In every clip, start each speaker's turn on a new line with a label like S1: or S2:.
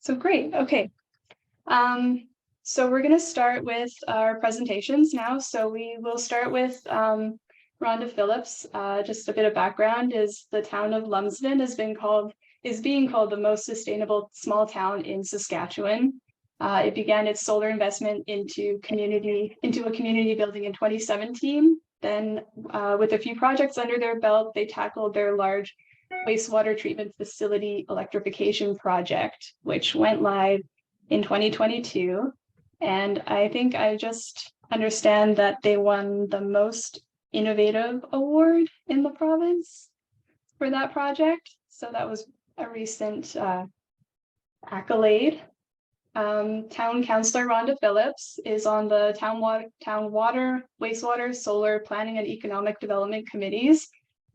S1: So great. Okay. So we're going to start with our presentations now. So we will start with Rhonda Phillips. Just a bit of background is the town of Lumsden is being called the most sustainable small town in Saskatchewan. It began its solar investment into a community building in 2017. Then with a few projects under their belt, they tackled their large wastewater treatment facility electrification project, which went live in 2022. And I think I just understand that they won the most innovative award in the province for that project. So that was a recent accolade. Town Councillor Rhonda Phillips is on the town water, wastewater, solar planning and economic development committees,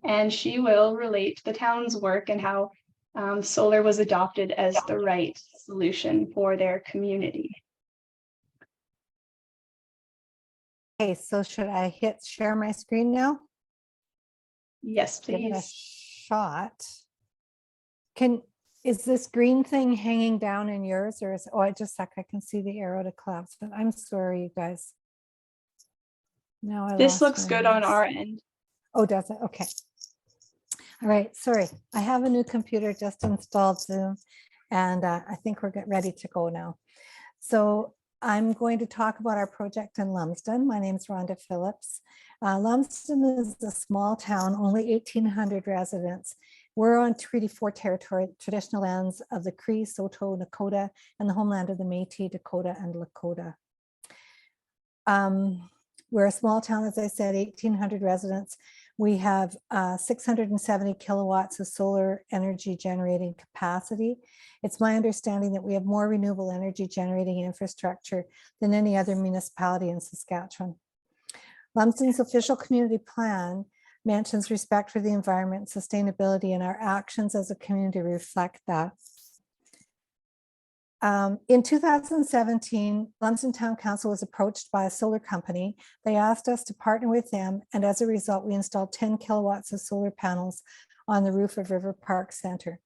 S1: and she will relate the town's work and how solar was adopted as the right solution for their community.
S2: Okay, so should I hit share my screen now?
S1: Yes, please.
S2: Give it a shot. Is this green thing hanging down in yours, or is, oh, just a sec, I can see the arrow to collapse, but I'm sorry, you guys. Now
S1: This looks good on our end.
S2: Oh, does it? Okay. All right, sorry. I have a new computer, just installed Zoom, and I think we're ready to go now. So I'm going to talk about our project in Lumsden. My name is Rhonda Phillips. Lumsden is a small town, only 1,800 residents. We're on Treaty 4 territory, traditional lands of the Cree, Saulteaux, Nakota, and the homeland of the Métis, Dakota, and Lakota. We're a small town, as I said, 1,800 residents. We have 670 kilowatts of solar energy generating capacity. It's my understanding that we have more renewable energy generating infrastructure than any other municipality in Saskatchewan. Lumsden's official community plan mentions respect for the environment, sustainability, and our actions as a community reflect that. In 2017, Lumsden Town Council was approached by a solar company. They asked us to partner with them, and as a result, we installed 10 kilowatts of solar panels on the roof of River Park Center.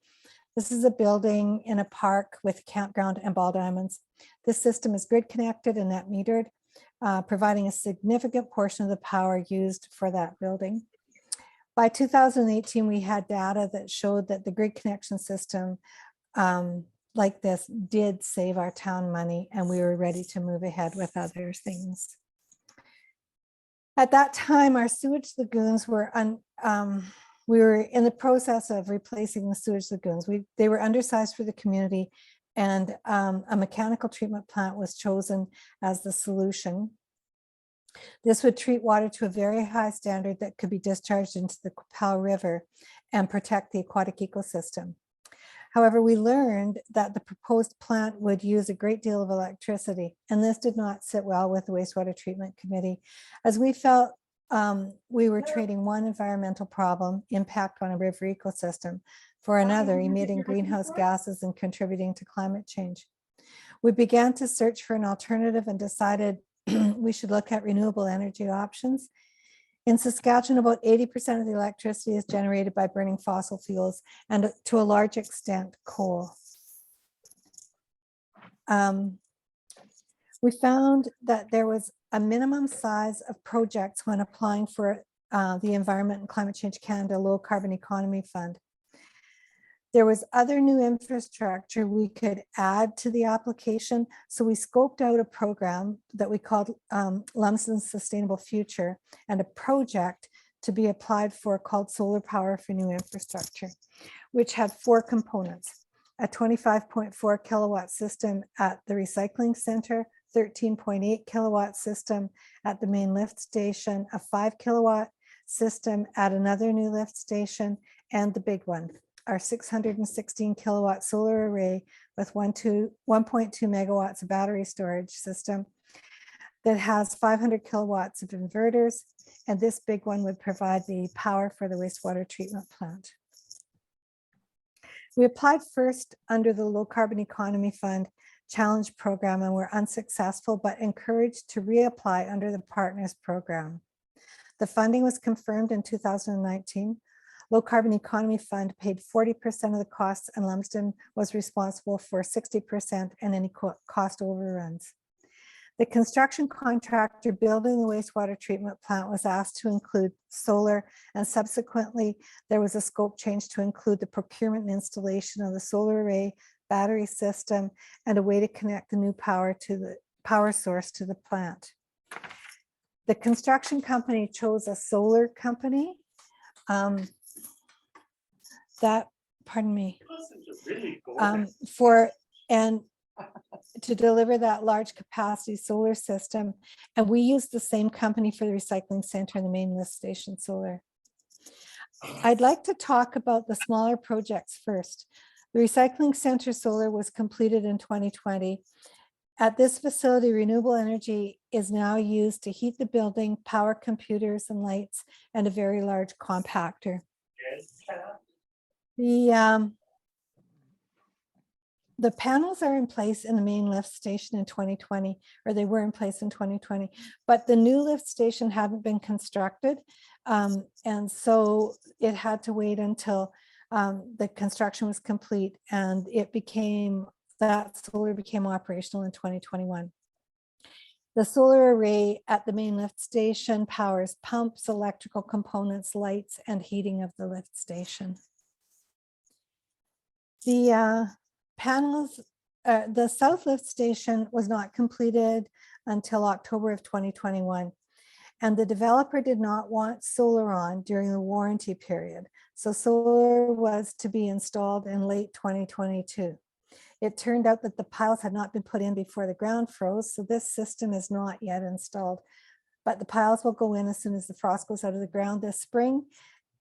S2: This is a building in a park with campground and ball diamonds. This system is grid connected and net metered, providing a significant portion of the power used for that building. By 2018, we had data that showed that the grid connection system like this did save our town money, and we were ready to move ahead with other things. At that time, our sewage lagoons were, we were in the process of replacing the sewage lagoons. They were undersized for the community, and a mechanical treatment plant was chosen as the solution. This would treat water to a very high standard that could be discharged into the Qu'Appelle River and protect the aquatic ecosystem. However, we learned that the proposed plant would use a great deal of electricity, and this did not sit well with the Wastewater Treatment Committee, as we felt we were trading one environmental problem, impact on a river ecosystem, for another, emitting greenhouse gases and contributing to climate change. We began to search for an alternative and decided we should look at renewable energy options. In Saskatchewan, about 80% of the electricity is generated by burning fossil fuels, and to a large extent, coal. We found that there was a minimum size of projects when applying for the Environment and Climate Change Canada Low Carbon Economy Fund. There was other new infrastructure we could add to the application, so we scoped out a program that we called Lumsden's Sustainable Future, and a project to be applied for called Solar Power for New Infrastructure, which had 4 components: a 25.4 kilowatt system at the recycling center, 13.8 kilowatt system at the main lift station, a 5 kilowatt system at another new lift station, and the big one, our 616 kilowatt solar array with 1.2 megawatts of battery storage system that has 500 kilowatts of inverters. And this big one would provide the power for the wastewater treatment plant. We applied first under the Low Carbon Economy Fund Challenge Program and were unsuccessful, but encouraged to reapply under the Partners Program. The funding was confirmed in 2019. Low Carbon Economy Fund paid 40% of the costs, and Lumsden was responsible for 60% and any cost overruns. The construction contractor building the wastewater treatment plant was asked to include solar, and subsequently there was a scope change to include the procurement and installation of the solar array, battery system, and a way to connect the new power source to the plant. The construction company chose a solar company to deliver that large capacity solar system. And we used the same company for the recycling center and the main lift station solar. I'd like to talk about the smaller projects first. The recycling center solar was completed in 2020. At this facility, renewable energy is now used to heat the building, power computers and lights, and a very large compactor. The panels are in place in the main lift station in 2020, or they were in place in 2020, but the new lift station hadn't been constructed. And so it had to wait until the construction was complete, and that solar became operational in 2021. The solar array at the main lift station powers pumps, electrical components, lights, and heating of the lift station. The panels, the south lift station was not completed until October of 2021. And the developer did not want solar on during the warranty period. So solar was to be installed in late 2022. It turned out that the piles had not been put in before the ground froze, so this system is not yet installed. But the piles will go in as soon as the frost goes out of the ground this spring,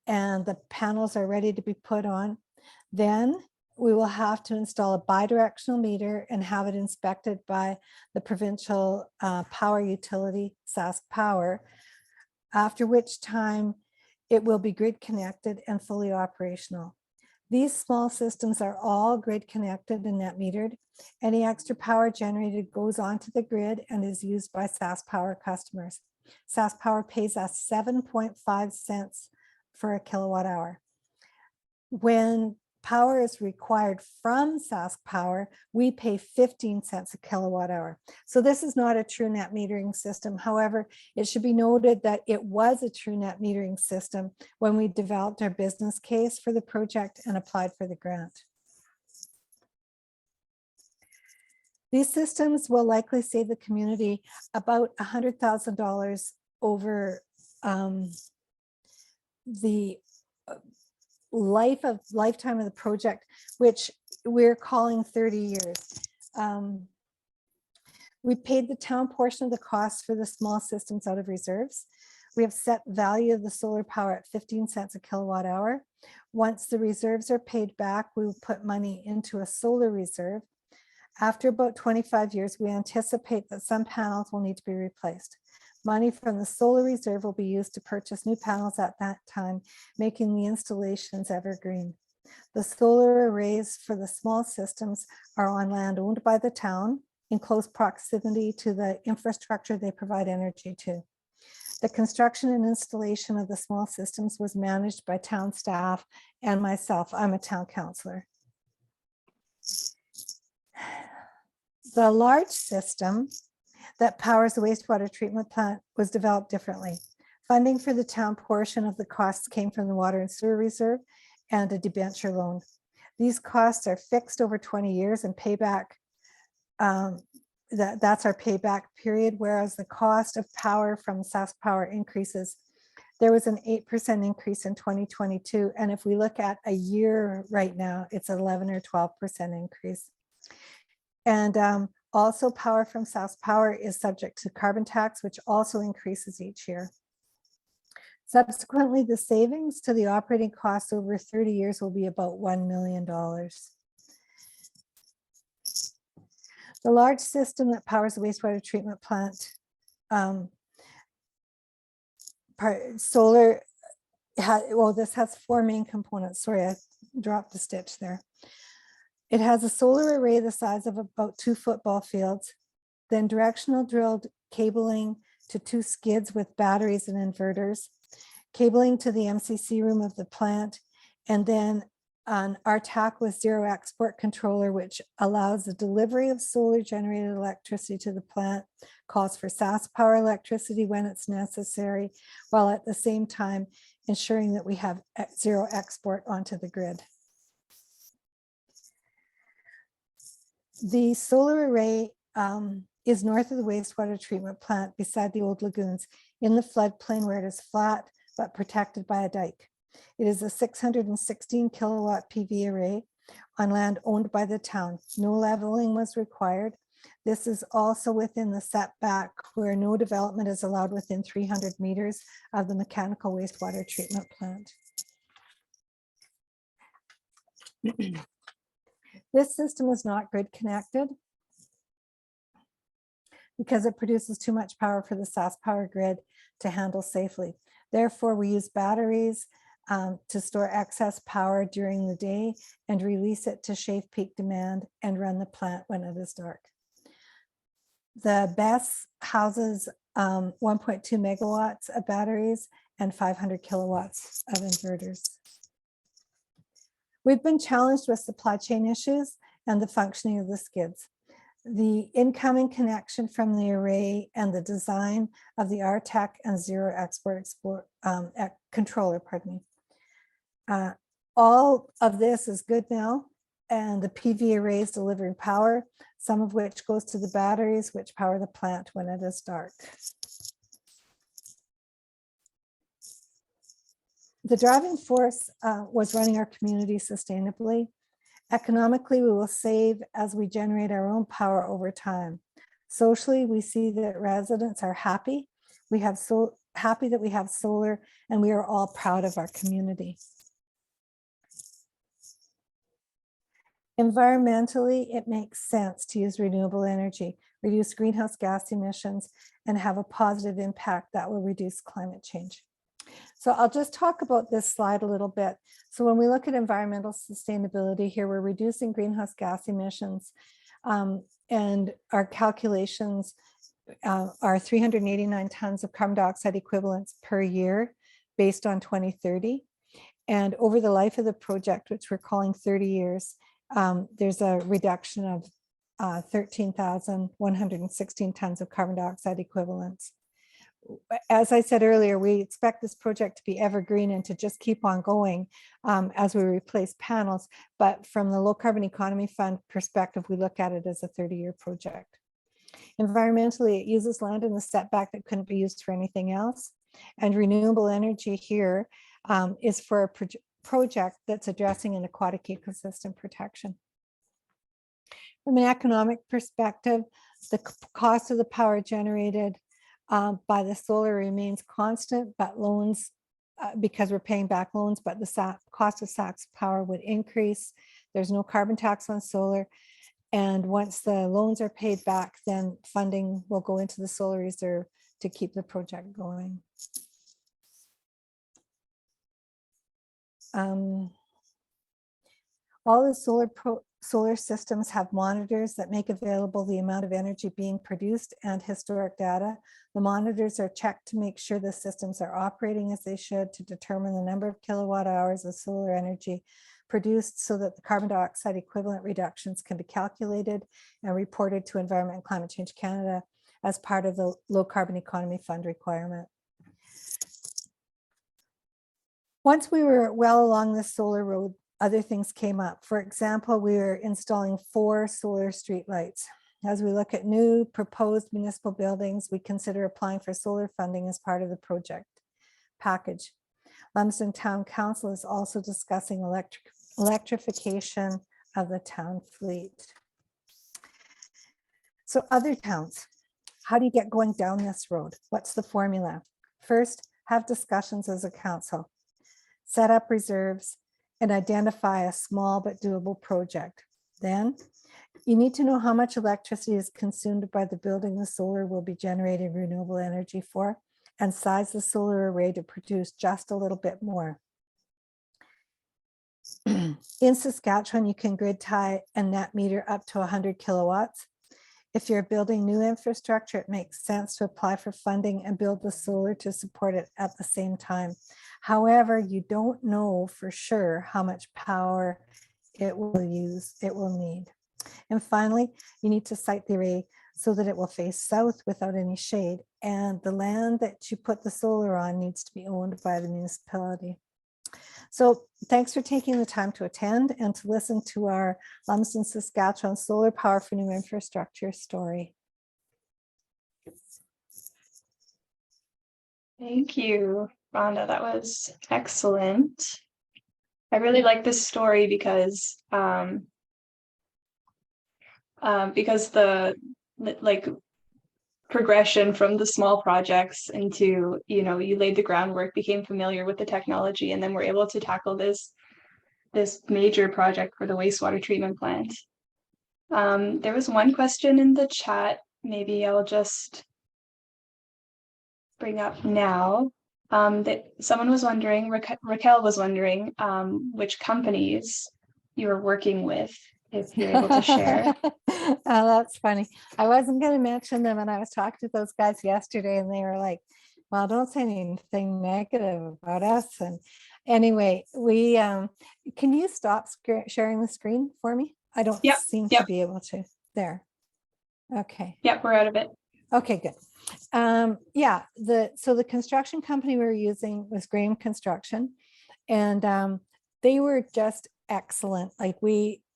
S2: and the panels are ready to be put on. Then we will have to install a bidirectional meter and have it inspected by the provincial power utility, Sask Power, after which time it will be grid connected and fully operational. These small systems are all grid connected and net metered. Any extra power generated goes onto the grid and is used by Sask Power customers. Sask Power pays us 7.5 cents for a kilowatt hour. When power is required from Sask Power, we pay 15 cents a kilowatt hour. So this is not a true net metering system. However, it should be noted that it was a true net metering system when we developed our business case for the project and applied for the grant. These systems will likely save the community about $100,000 over the lifetime of the project, which we're calling 30 years. We paid the town portion of the cost for the small systems out of reserves. We have set value of the solar power at 15 cents a kilowatt hour. Once the reserves are paid back, we will put money into a solar reserve. After about 25 years, we anticipate that some panels will need to be replaced. Money from the solar reserve will be used to purchase new panels at that time, making the installations evergreen. The solar arrays for the small systems are on land owned by the town in close proximity to the infrastructure they provide energy to. The construction and installation of the small systems was managed by town staff and myself. I'm a town councillor. The large system that powers the wastewater treatment plant was developed differently. Funding for the town portion of the costs came from the water and sewer reserve and a debenture loan. These costs are fixed over 20 years and payback. That's our payback period, whereas the cost of power from Sask Power increases. There was an 8% increase in 2022. And if we look at a year right now, it's 11 or 12% increase. And also power from Sask Power is subject to carbon tax, which also increases each year. Subsequently, the savings to the operating costs over 30 years will be about $1 million. The large system that powers the wastewater treatment plant, solar, this has four main components. Sorry, I dropped the stitch there. It has a solar array the size of about 2 football fields, then directional drilled cabling to 2 skids with batteries and inverters, cabling to the MCC room of the plant, and then an RTAC with zero export controller, which allows the delivery of solar generated electricity to the plant, calls for SAS power electricity when it's necessary, while at the same time ensuring that we have zero export onto the grid. The solar array is north of the wastewater treatment plant beside the old lagoons in the floodplain where it is flat but protected by a dike. It is a 616 kilowatt PV array on land owned by the town. No leveling was required. This is also within the setback where no development is allowed within 300 meters of the mechanical wastewater treatment plant. This system is not grid connected because it produces too much power for the SAS power grid to handle safely. Therefore, we use batteries to store excess power during the day and release it to shave peak demand and run the plant when it is dark. The BESS houses 1.2 megawatts of batteries and 500 kilowatts of inverters. We've been challenged with supply chain issues and the functioning of the skids. The incoming connection from the array and the design of the RTAC and zero export controller, all of this is good now, and the PV array is delivering power, some of which goes to the batteries, which power the plant when it is dark. The driving force was running our community sustainably. Economically, we will save as we generate our own power over time. Socially, we see that residents are happy. We have happy that we have solar, and we are all proud of our community. Environmentally, it makes sense to use renewable energy, reduce greenhouse gas emissions, and have a positive impact that will reduce climate change. So I'll just talk about this slide a little bit. So when we look at environmental sustainability here, we're reducing greenhouse gas emissions, and our calculations are 389 tons of carbon dioxide equivalents per year based on 2030. And over the life of the project, which we're calling 30 years, there's a reduction of 13,116 tons of carbon dioxide equivalents. As I said earlier, we expect this project to be evergreen and to just keep on going as we replace panels. But from the Low Carbon Economy Fund perspective, we look at it as a 30-year project. Environmentally, it uses land in the setback that couldn't be used for anything else. And renewable energy here is for a project that's addressing an aquatic ecosystem protection. From an economic perspective, the cost of the power generated by the solar remains constant, but loans, because we're paying back loans, but the cost of SAS power would increase. There's no carbon tax on solar. And once the loans are paid back, then funding will go into the solar reserve to keep the project going. All the solar systems have monitors that make available the amount of energy being produced and historic data. The monitors are checked to make sure the systems are operating as they should, to determine the number of kilowatt hours of solar energy produced so that the carbon dioxide equivalent reductions can be calculated and reported to Environment and Climate Change Canada as part of the Low Carbon Economy Fund requirement. Once we were well along the solar road, other things came up. For example, we were installing 4 solar streetlights. As we look at new proposed municipal buildings, we consider applying for solar funding as part of the project package. Lumsden Town Council is also discussing electrification of the town fleet. So other towns, how do you get going down this road? What's the formula? First, have discussions as a council, set up reserves, and identify a small but doable project. Then you need to know how much electricity is consumed by the building the solar will be generating renewable energy for, and size the solar array to produce just a little bit more. In Saskatchewan, you can grid tie a net meter up to 100 kilowatts. If you're building new infrastructure, it makes sense to apply for funding and build the solar to support it at the same time. However, you don't know for sure how much power it will need. And finally, you need to site the array so that it will face south without any shade. And the land that you put the solar on needs to be owned by the municipality. So thanks for taking the time to attend and to listen to our Lumsden, Saskatchewan Solar Power for New Infrastructure story.
S1: Thank you, Rhonda. That was excellent. I really like this story because the like progression from the small projects into, you laid the groundwork, became familiar with the technology, and then we're able to tackle this major project for the wastewater treatment plant. There was one question in the chat, maybe I'll just bring up now. That someone was wondering, Raquel was wondering, which companies you were working with, if you're able to share.
S2: Oh, that's funny. I wasn't going to mention them, and I was talking to those guys yesterday, and they were like, well, don't say anything negative about us. And anyway, we can you stop sharing the screen for me? I don't seem to be able to. There. Okay.
S1: Yep, we're out of it.
S2: Okay, good. Yeah, so the construction company we were using was Graham Construction, and they were just excellent. Like,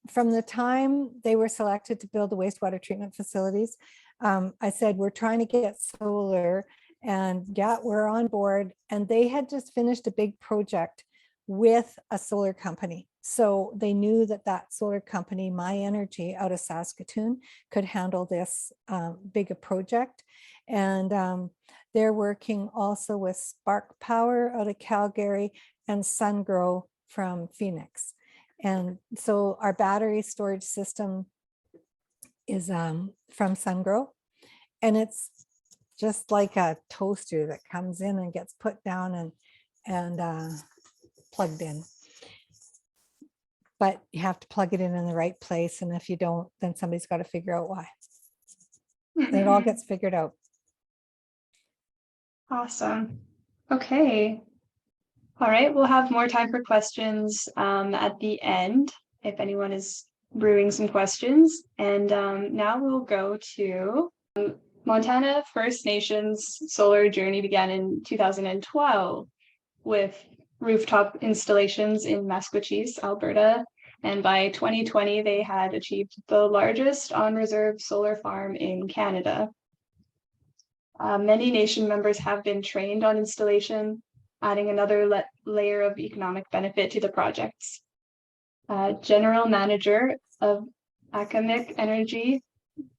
S2: from the time they were selected to build the wastewater treatment facilities, I said, we're trying to get solar, and yeah, we're on board. And they had just finished a big project with a solar company. So they knew that solar company, My Energy out of Saskatoon, could handle this big a project. And they're working also with Spark Power out of Calgary and SunGrow from Phoenix. And so our battery storage system is from SunGrow, and it's just like a toaster that comes in and gets put down and plugged in. But you have to plug it in the right place, and if you don't, then somebody's got to figure out why. And it all gets figured out.
S1: Awesome. Okay. All right, we'll have more time for questions at the end, if anyone is brewing some questions. And now we'll go to Montana First Nations solar journey began in 2012 with rooftop installations in Maskwacis, Alberta. And by 2020, they had achieved the largest on-reserve solar farm in Canada. Many nation members have been trained on installation, adding another layer of economic benefit to the projects. General Manager of Akamic Energy,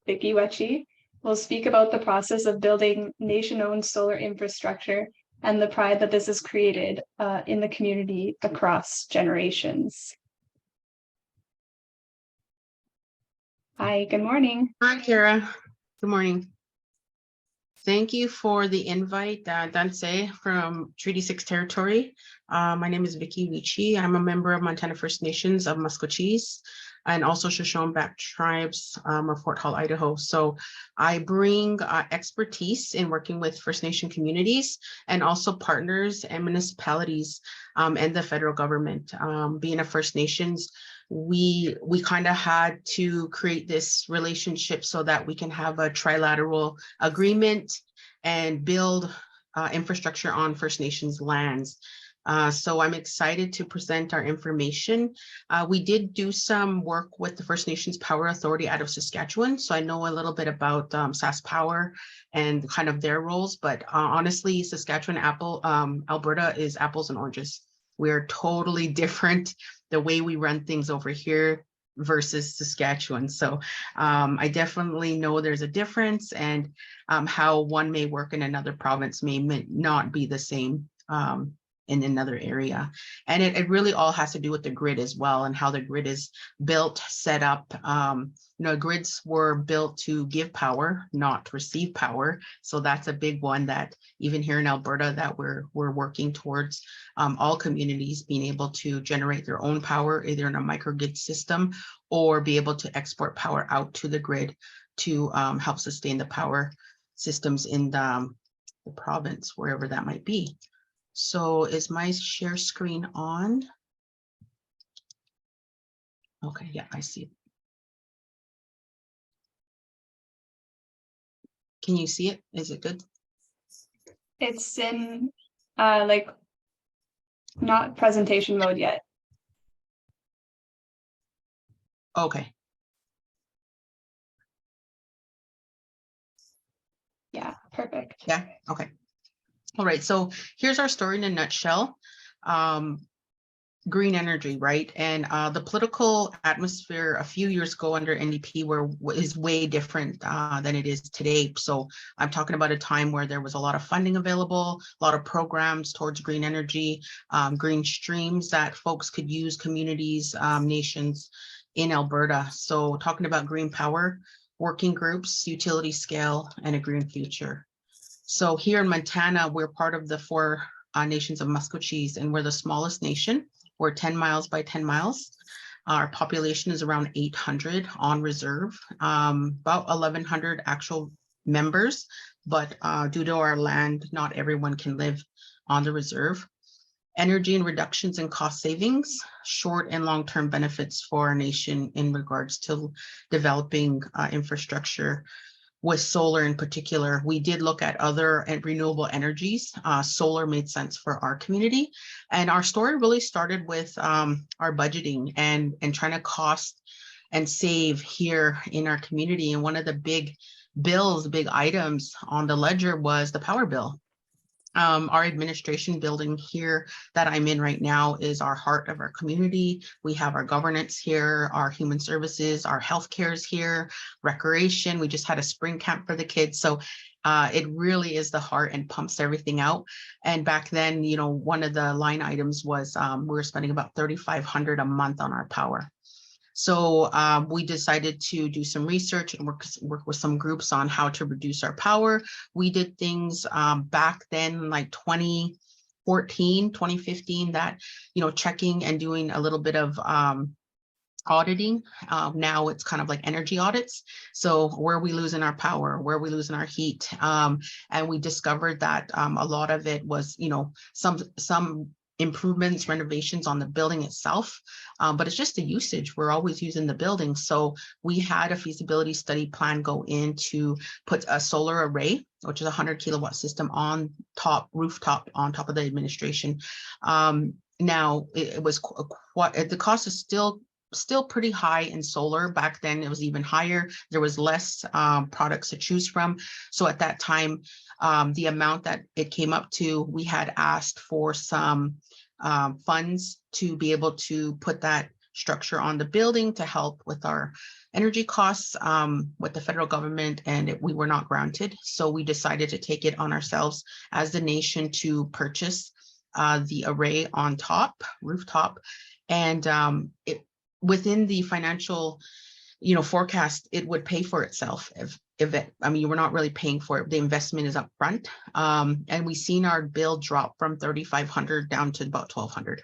S1: Vicky Wechi, will speak about the process of building nation-owned solar infrastructure and the pride that this has created in the community across generations. Hi, good morning.
S3: Hi, Kara. Good morning. Thank you for the invite, Danse from Treaty 6 territory. My name is Vicky Wechi. I'm a member of Montana First Nations of Maskwacis and also Shoshone-Back Tribes of Fort Hall, Idaho. So I bring expertise in working with First Nation communities and also partners and municipalities and the federal government. Being a First Nations, we kind of had to create this relationship so that we can have a trilateral agreement and build infrastructure on First Nations lands. So I'm excited to present our information. We did do some work with the First Nations Power Authority out of Saskatchewan, so I know a little bit about Sask Power and kind of their roles, but honestly, Saskatchewan, Alberta is apples and oranges. We're totally different the way we run things over here versus Saskatchewan. So I definitely know there's a difference, and how one may work in another province may not be the same in another area. And it really all has to do with the grid as well, and how the grid is built, set up. Grids were built to give power, not receive power. So that's a big one that even here in Alberta that we're working towards, all communities being able to generate their own power, either in a microgrid system or be able to export power out to the grid to help sustain the power systems in the province, wherever that might be. So is my share screen on? Okay, yeah, I see it. Can you see it? Is it good?
S1: It's in like not presentation mode yet.
S3: Okay.
S1: Yeah, perfect.
S3: Yeah, okay. All right, so here's our story in a nutshell. Green energy, right? And the political atmosphere a few years ago under NDP is way different than it is today. So I'm talking about a time where there was a lot of funding available, a lot of programs towards green energy, green streams that folks could use, communities, nations in Alberta. So talking about green power, working groups, utility scale, and a green future. So here in Montana, we're part of the four nations of Musqueam, and we're the smallest nation. We're 10 miles by 10 miles. Our population is around 800 on reserve, about 1,100 actual members, but due to our land, not everyone can live on the reserve. Energy and reductions in cost savings, short and long-term benefits for our nation in regards to developing infrastructure. With solar in particular, we did look at other renewable energies. Solar made sense for our community. And our story really started with our budgeting and trying to cost and save here in our community. And one of the big bills, big items on the ledger was the power bill. Our administration building here that I'm in right now is our heart of our community. We have our governance here, our human services, our healthcare is here, recreation. We just had a spring camp for the kids. So it really is the heart and pumps everything out. And back then, you know, one of the line items was we were spending about $3,500 a month on our power. So we decided to do some research and work with some groups on how to reduce our power. We did things back then, like 2014, 2015, that, you know, checking and doing a little bit of auditing. Now it's kind of like energy audits. So where are we losing our power? Where are we losing our heat? And we discovered that a lot of it was, you know, some improvements, renovations on the building itself, but it's just the usage. We're always using the building. So we had a feasibility study plan go in to put a solar array, which is a 100 kilowatt system on top, rooftop on top of the administration. Now it was quite, the cost is still pretty high in solar. Back then it was even higher. There was less products to choose from. So at that time, the amount that it came up to, we had asked for some funds to be able to put that structure on the building to help with our energy costs with the federal government, and we were not granted. So we decided to take it on ourselves as the nation to purchase the array on top, rooftop, and within the financial, you know, forecast, it would pay for itself. If it, I mean, we're not really paying for it. The investment is up front. And we've seen our bill drop from 3,500 down to about 1,200.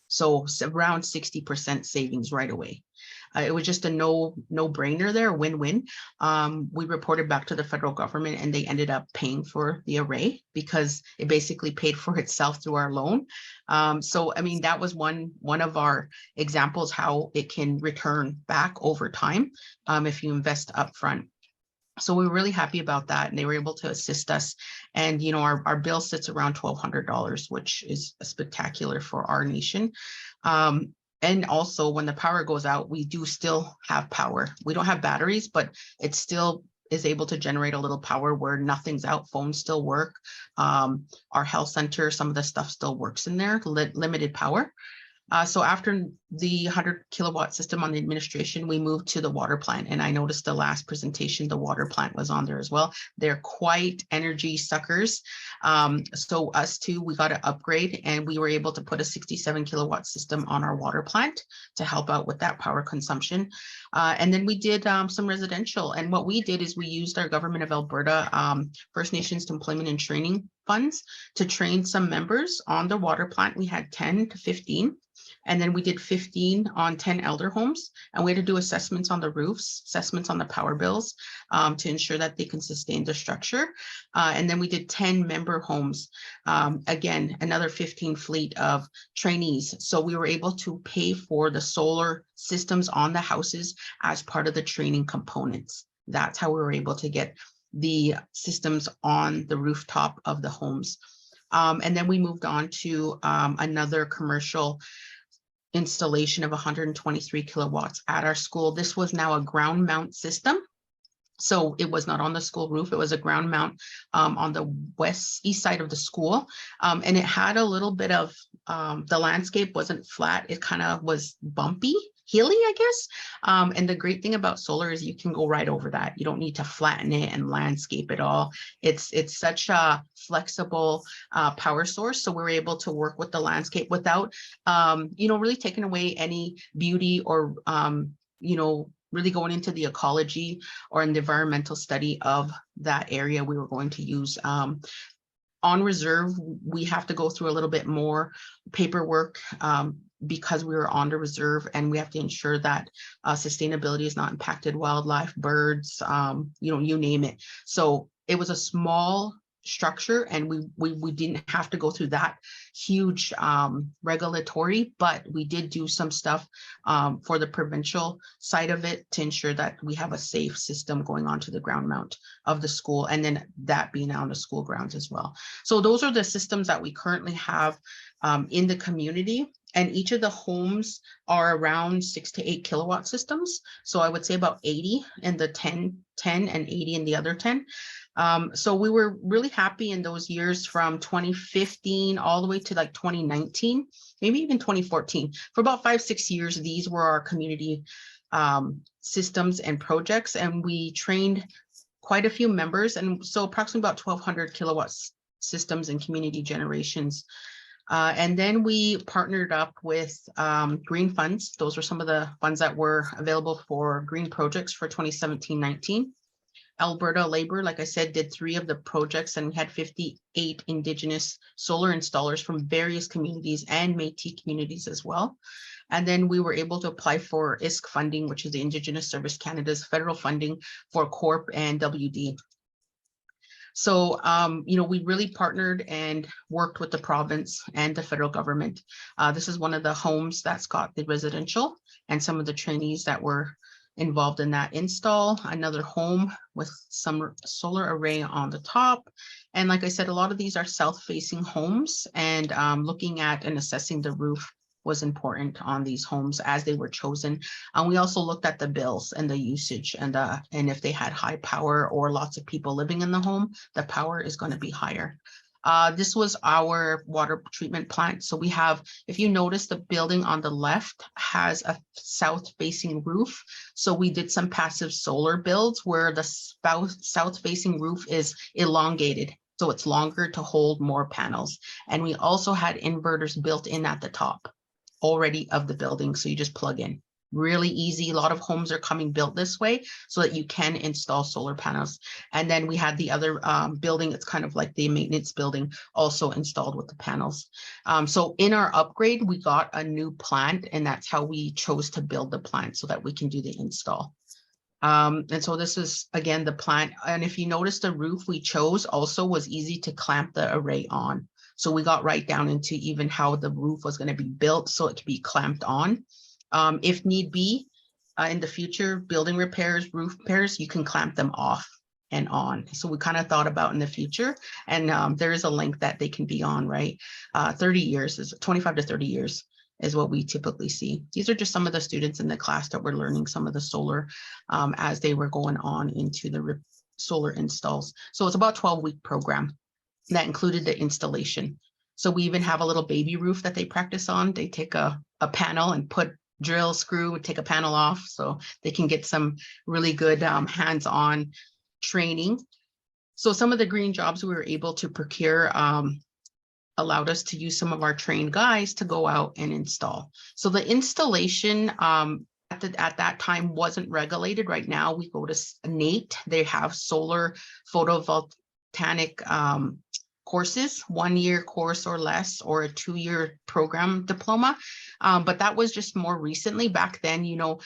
S3: So around 60% savings right away. It was just a no-brainer there, win-win. We reported back to the federal government and they ended up paying for the array because it basically paid for itself through our loan. So, I mean, that was one of our examples how it can return back over time if you invest upfront. So we were really happy about that, and they were able to assist us. And, you know, our bill sits around $1,200, which is spectacular for our nation. And also when the power goes out, we do still have power. We don't have batteries, but it still is able to generate a little power where nothing's out. Phones still work. Our health center, some of the stuff still works in there, limited power. So after the 100 kilowatt system on the administration, we moved to the water plant. And I noticed the last presentation, the water plant was on there as well. They're quite energy suckers. So us too, we got to upgrade, and we were able to put a 67 kilowatt system on our water plant to help out with that power consumption. And then we did some residential. And what we did is we used our government of Alberta First Nations Employment and Training funds to train some members on the water plant. We had 10 to 15. And then we did 15 on 10 elder homes, and we had to do assessments on the roofs, assessments on the power bills to ensure that they can sustain the structure. And then we did 10 member homes. Again, another 15 fleet of trainees. So we were able to pay for the solar systems on the houses as part of the training components. That's how we were able to get the systems on the rooftop of the homes. And then we moved on to another commercial installation of 123 kilowatts at our school. This was now a ground mount system. So it was not on the school roof. It was a ground mount on the east side of the school. And it had a little bit of, the landscape wasn't flat. It kind of was bumpy, hilly, I guess. And the great thing about solar is you can go right over that. You don't need to flatten it and landscape it all. It's such a flexible power source. So we're able to work with the landscape without, really taking away any beauty or, really going into the ecology or in the environmental study of that area we were going to use. On reserve, we have to go through a little bit more paperwork because we were on the reserve, and we have to ensure that sustainability is not impacted, wildlife, birds, you name it. So it was a small structure, and we didn't have to go through that huge regulatory, but we did do some stuff for the provincial side of it to ensure that we have a safe system going on to the ground mount of the school, and then that being on the school grounds as well. So those are the systems that we currently have in the community, and each of the homes are around 6 to 8 kilowatt systems. So I would say about 80 in the 10 and 80 in the other 10. So we were really happy in those years from 2015 all the way to like 2019, maybe even 2014. For about 5-6 years, these were our community systems and projects, and we trained quite a few members. And so approximately about 1,200 kilowatts systems and community generations. And then we partnered up with green funds. Those were some of the funds that were available for green projects for 2017-19. Alberta Labor, like I said, did 3 of the projects, and we had 58 Indigenous solar installers from various communities and Métis communities as well. And then we were able to apply for ISC funding, which is the Indigenous Service Canada's federal funding for CORP and WD. So, we really partnered and worked with the province and the federal government. This is one of the homes that's got the residential and some of the trainees that were involved in that install. Another home with some solar array on the top. And like I said, a lot of these are south-facing homes, and looking at and assessing the roof was important on these homes as they were chosen. And we also looked at the bills and the usage, and if they had high power or lots of people living in the home, the power is going to be higher. This was our water treatment plant. So we have, if you notice, the building on the left has a south-facing roof. So we did some passive solar builds where the south-facing roof is elongated. So it's longer to hold more panels. And we also had inverters built in at the top already of the building. So you just plug in. Really easy. A lot of homes are coming built this way so that you can install solar panels. And then we had the other building, it's kind of like the maintenance building, also installed with the panels. So in our upgrade, we got a new plant, and that's how we chose to build the plant so that we can do the install. And so this is, again, the plant. And if you notice, the roof we chose also was easy to clamp the array on. So we got right down into even how the roof was going to be built so it could be clamped on. If need be, in the future, building repairs, roof repairs, you can clamp them off and on. So we kind of thought about in the future, and there is a length that they can be on, right? 30 years is 25 to 30 years is what we typically see. These are just some of the students in the class that were learning some of the solar as they were going on into the solar installs. So it's about a 12-week program that included the installation. So we even have a little baby roof that they practice on. They take a panel and drill, screw, take a panel off so they can get some really good hands-on training. So some of the green jobs we were able to procure allowed us to use some of our trained guys to go out and install. So the installation at that time wasn't regulated. Right now we go to NATE. They have solar photovoltaic courses, 1-year course or less, or a 2-year program diploma. But that was just more recently. Back then, you know,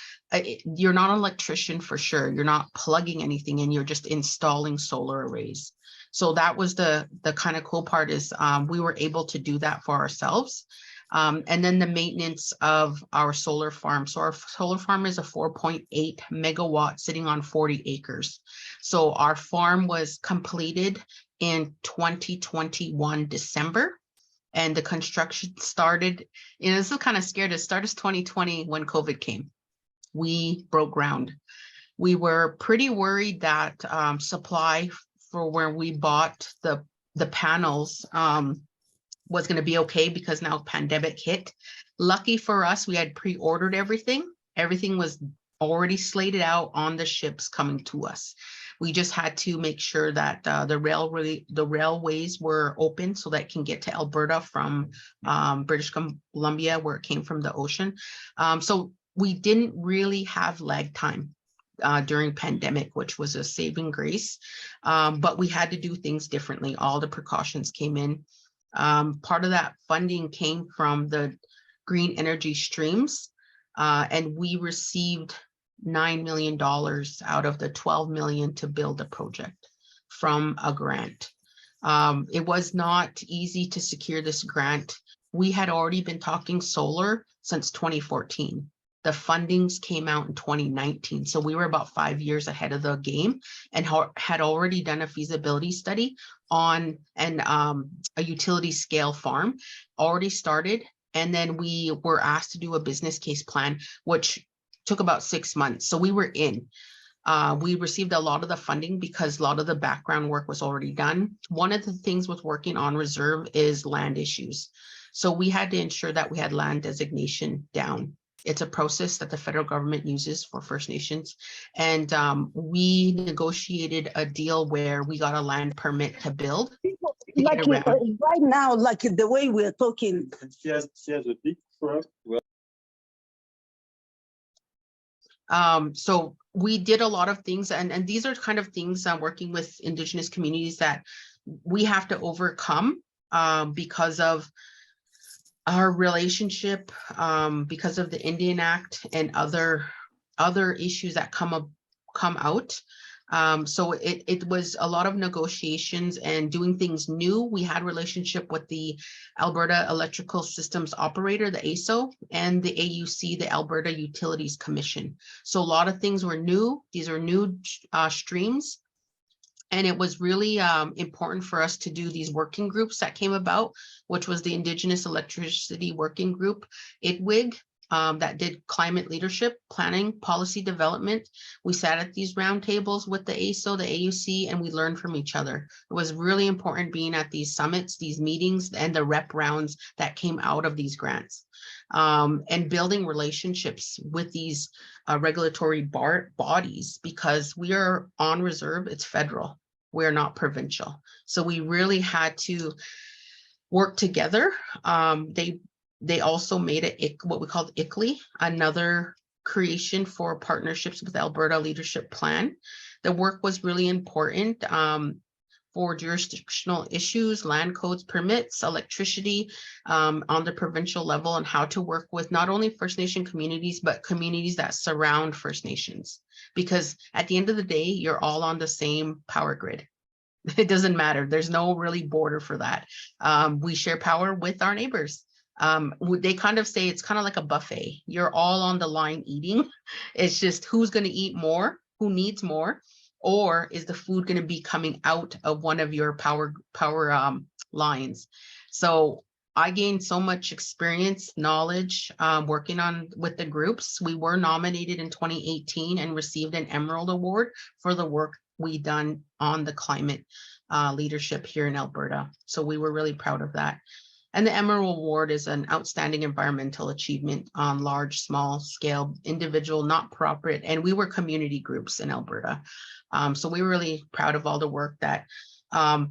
S3: you're not an electrician for sure. You're not plugging anything in, you're just installing solar arrays. So that was the kind of cool part is we were able to do that for ourselves. And then the maintenance of our solar farm. So our solar farm is a 4.8 megawatt sitting on 40 acres. So our farm was completed in 2021 December, and the construction started, you know, this is kind of scared. It started 2020 when COVID came. We broke ground. We were pretty worried that supply for where we bought the panels was going to be okay, because now pandemic hit. Lucky for us, we had pre-ordered everything. Everything was already slated out on the ships coming to us. We just had to make sure that the railways were open so that it can get to Alberta from British Columbia, where it came from the ocean. So we didn't really have lag time during pandemic, which was a saving grace. But we had to do things differently. All the precautions came in. Part of that funding came from the green energy streams, and we received $9 million out of the 12 million to build a project from a grant. It was not easy to secure this grant. We had already been talking solar since 2014. The fundings came out in 2019. So we were about 5 years ahead of the game and had already done a feasibility study on a utility scale farm, already started. And then we were asked to do a business case plan, which took about 6 months. So we were in. We received a lot of the funding because a lot of the background work was already done. One of the things with working on reserve is land issues. So we had to ensure that we had land designation down. It's a process that the federal government uses for First Nations. And we negotiated a deal where we got a land permit to build.
S4: Like right now, like the way we're talking.
S5: She has a big truck.
S3: So we did a lot of things, and these are kind of things working with Indigenous communities that we have to overcome because of our relationship, because of the Indian Act and other issues that come out. So it was a lot of negotiations and doing things new. We had relationship with the Alberta Electrical Systems Operator, the AESO, and the AUC, the Alberta Utilities Commission. So a lot of things were new. These are new streams. And it was really important for us to do these working groups that came about, which was the Indigenous Electricity Working Group, ITWIG, that did climate leadership, planning, policy development. We sat at these roundtables with the AESO, the AUC, and we learned from each other. It was really important being at these summits, these meetings, and the rep rounds that came out of these grants, and building relationships with these regulatory bodies, because we are on reserve, it's federal, we're not provincial. So we really had to work together. They also made it what we called ICLEI, another creation for partnerships with Alberta Leadership Plan. The work was really important for jurisdictional issues, land codes, permits, electricity on the provincial level, and how to work with not only First Nation communities, but communities that surround First Nations. Because at the end of the day, you're all on the same power grid. It doesn't matter. There's no really border for that. We share power with our neighbors. They kind of say it's kind of like a buffet. You're all on the line eating. It's just who's going to eat more, who needs more, or is the food going to be coming out of one of your power lines. So I gained so much experience, knowledge, working with the groups. We were nominated in 2018 and received an Emerald Award for the work we done on the climate leadership here in Alberta. So we were really proud of that. And the Emerald Award is an outstanding environmental achievement on large, small scale, individual, not-for-profit, and we were community groups in Alberta. So we were really proud of all the work that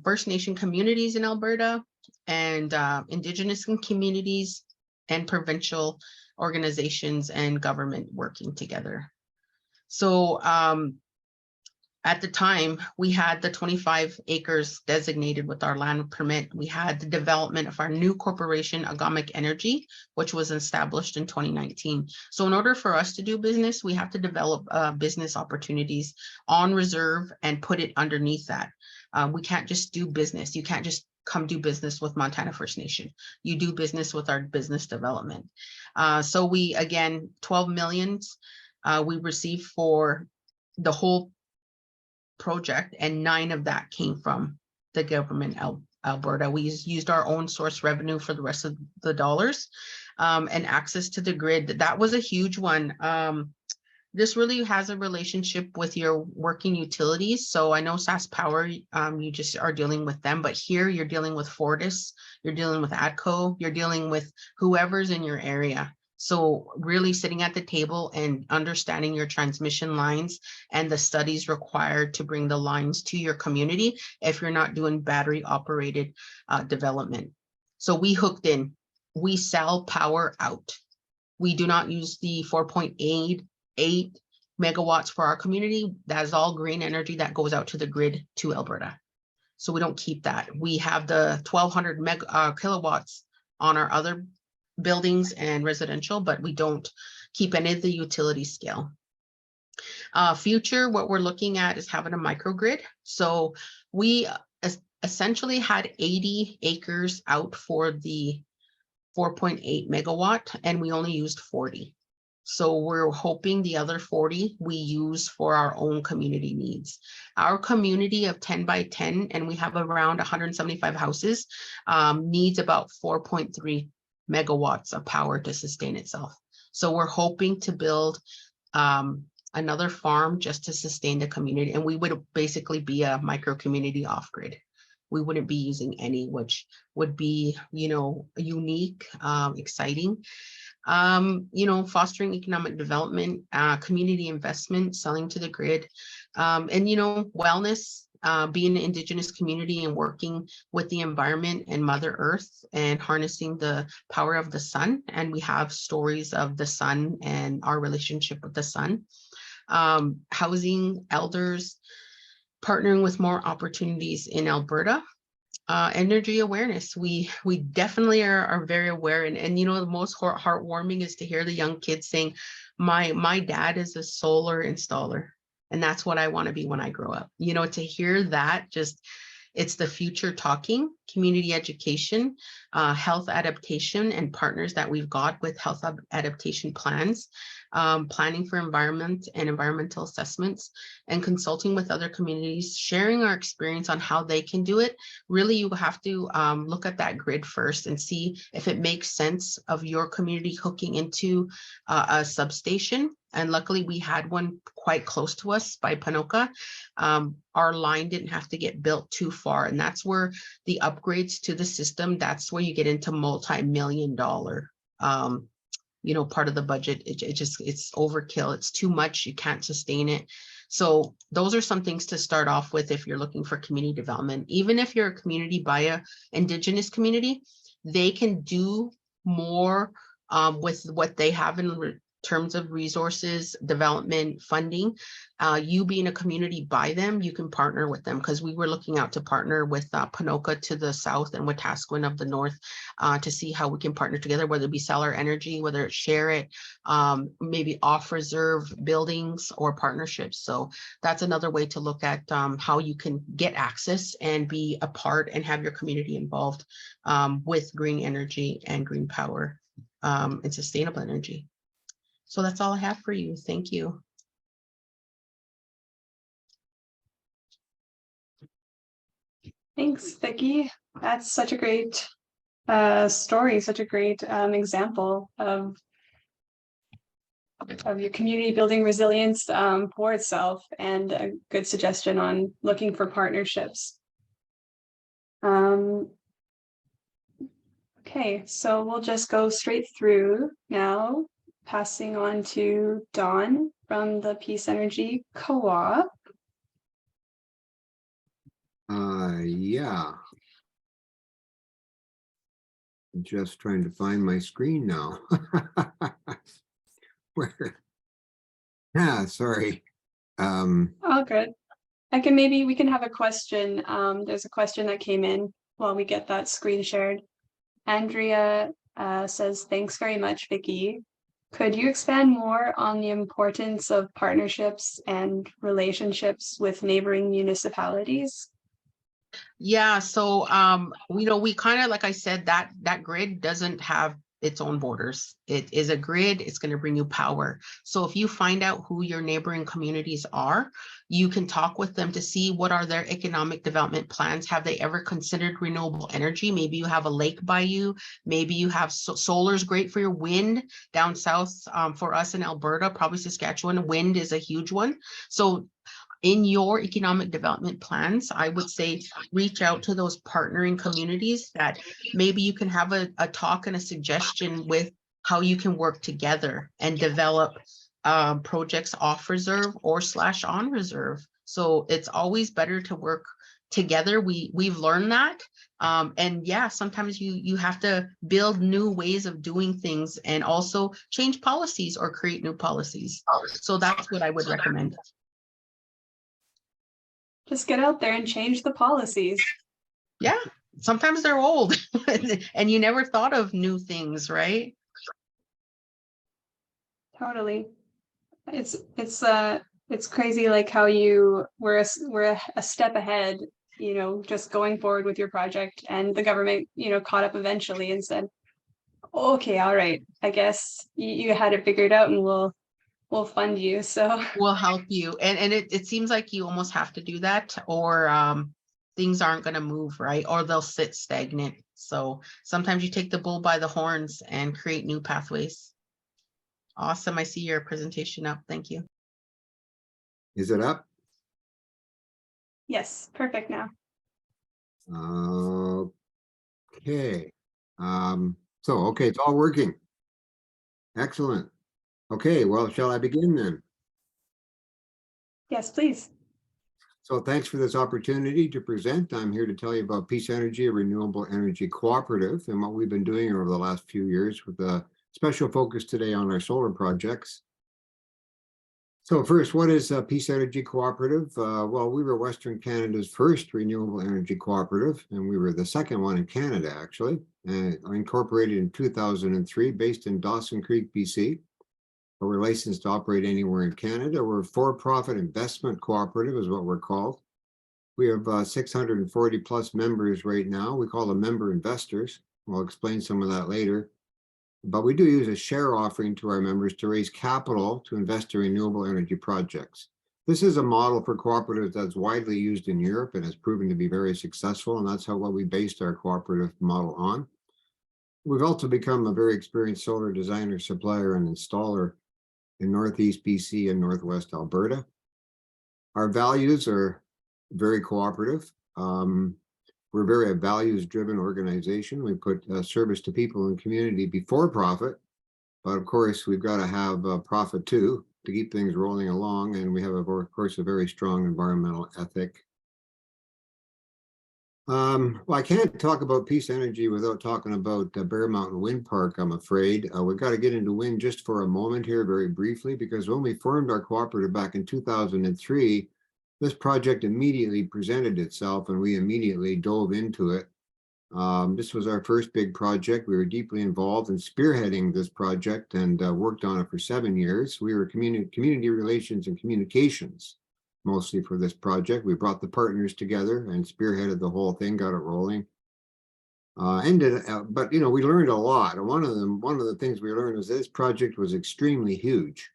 S3: First Nation communities in Alberta and Indigenous communities and provincial organizations and government working together. So at the time, we had the 25 acres designated with our land permit. We had the development of our new corporation, Agamic Energy, which was established in 2019. So in order for us to do business, we have to develop business opportunities on reserve and put it underneath that. We can't just do business. You can't just come do business with Montana First Nation. You do business with our business development. So we, again, 12 millions we received for the whole project, and 9 of that came from the government Alberta. We used our own source revenue for the rest of the dollars, and access to the grid. That was a huge one. This really has a relationship with your working utilities. So I know SAS Power, you just are dealing with them, but here you're dealing with Fortis, you're dealing with ATCO, you're dealing with whoever's in your area. So really sitting at the table and understanding your transmission lines and the studies required to bring the lines to your community if you're not doing battery operated development. So we hooked in, we sell power out. We do not use the 4.8 megawatts for our community. That is all green energy that goes out to the grid to Alberta. So we don't keep that. We have the 1200 kilowatts on our other buildings and residential, but we don't keep any of the utility scale. Future, what we're looking at is having a microgrid. So we essentially had 80 acres out for the 4.8 megawatt, and we only used 40. So we're hoping the other 40 we use for our own community needs. Our community of 10 by 10, and we have around 175 houses, needs about 4.3 megawatts of power to sustain itself. So we're hoping to build another farm just to sustain the community, and we would basically be a micro community off grid. We wouldn't be using any, which would be, you know, unique, exciting. You know, fostering economic development, community investment, selling to the grid, and, you know, wellness, being an Indigenous community and working with the environment and Mother Earth and harnessing the power of the sun. And we have stories of the sun and our relationship with the sun. Housing, elders, partnering with more opportunities in Alberta. Energy awareness. We definitely are very aware, and you know, the most heartwarming is to hear the young kids saying, my dad is a solar installer, and that's what I want to be when I grow up. You know, to hear that, just, it's the future talking. Community education, health adaptation, and partners that we've got with health adaptation plans, planning for environment and environmental assessments, and consulting with other communities, sharing our experience on how they can do it. Really, you have to look at that grid first and see if it makes sense of your community hooking into a substation. And luckily we had one quite close to us by Panoka. Our line didn't have to get built too far. And that's where the upgrades to the system, that's where you get into multi-million-dollar, you know, part of the budget. It's overkill. It's too much. You can't sustain it. So those are some things to start off with if you're looking for community development. Even if you're a community by a Indigenous community, they can do more with what they have in terms of resources, development, funding. You being a community by them, you can partner with them, because we were looking out to partner with Panoka to the south and Wetaskiwin of the north, to see how we can partner together, whether it be sell our energy, whether it's share it, maybe off reserve buildings or partnerships. So that's another way to look at how you can get access and be a part and have your community involved with green energy and green power and sustainable energy. So that's all I have for you. Thank you.
S1: Thanks, Vicki. That's such a great story, such a great example of your community building resilience for itself, and a good suggestion on looking for partnerships. Okay, so we'll just go straight through now, passing on to Dawn from the Peace Energy Co-op.
S6: Yeah. I'm just trying to find my screen now. Where? Yeah, sorry.
S1: Oh, good. we can have a question. There's a question that came in while we get that screen shared. Andrea says, thanks very much, Vicky. Could you expand more on the importance of partnerships and relationships with neighboring municipalities?
S3: Yeah, so we kind of, like I said, that grid doesn't have its own borders. It is a grid, it's going to bring you power. So if you find out who your neighboring communities are, you can talk with them to see what are their economic development plans. Have they ever considered renewable energy? Maybe you have a lake by you, maybe you have solar is great for your wind down south. For us in Alberta, probably Saskatchewan, wind is a huge one. So in your economic development plans, I would say reach out to those partnering communities that maybe you can have a talk and a suggestion with how you can work together and develop projects off reserve or / on reserve. So it's always better to work together. We've learned that. And yeah, sometimes you have to build new ways of doing things and also change policies or create new policies. So that's what I would recommend.
S1: Just get out there and change the policies.
S3: Yeah, sometimes they're old and you never thought of new things, right?
S1: Totally. It's crazy like how we're a step ahead, just going forward with your project, and the government, caught up eventually and said, okay, all right, I guess you had it figured out and we'll fund you. So
S3: We'll help you. And it seems like you almost have to do that or things aren't going to move, right? Or they'll sit stagnant. So sometimes you take the bull by the horns and create new pathways. Awesome. I see your presentation up. Thank you.
S6: Is it up?
S1: yes, perfect now.
S6: Okay. Okay, it's all working. Excellent. Okay, well, shall I begin then?
S1: Yes, please.
S6: So thanks for this opportunity to present. I'm here to tell you about Peace Energy, a renewable energy cooperative, and what we've been doing over the last few years with a special focus today on our solar projects. So first, what is Peace Energy Cooperative? Well, we were Western Canada's first renewable energy cooperative, and we were the second one in Canada, actually, incorporated in 2003, based in Dawson Creek, BC. But we're licensed to operate anywhere in Canada. We're a for-profit investment cooperative is what we're called. We have 640 plus members right now. We call them member investors. I'll explain some of that later. But we do use a share offering to our members to raise capital to invest in renewable energy projects. This is a model for cooperatives that's widely used in Europe and has proven to be very successful, and that's what we based our cooperative model on. We've also become a very experienced solar designer, supplier, and installer in Northeast BC and Northwest Alberta. Our values are very cooperative. We're very a values-driven organization. We put service to people and community before profit, but of course we've got to have profit too to keep things rolling along. And we have, of course, a very strong environmental ethic. Well, I can't talk about Peace Energy without talking about Bear Mountain Wind Park, I'm afraid. We've got to get into wind just for a moment here, very briefly, because when we formed our cooperative back in 2003, this project immediately presented itself and we immediately dove into it. This was our first big project. We were deeply involved in spearheading this project and worked on it for 7 years. We were community relations and communications mostly for this project. We brought the partners together and spearheaded the whole thing, got it rolling. But we learned a lot. And one of the things we learned was this project was extremely huge.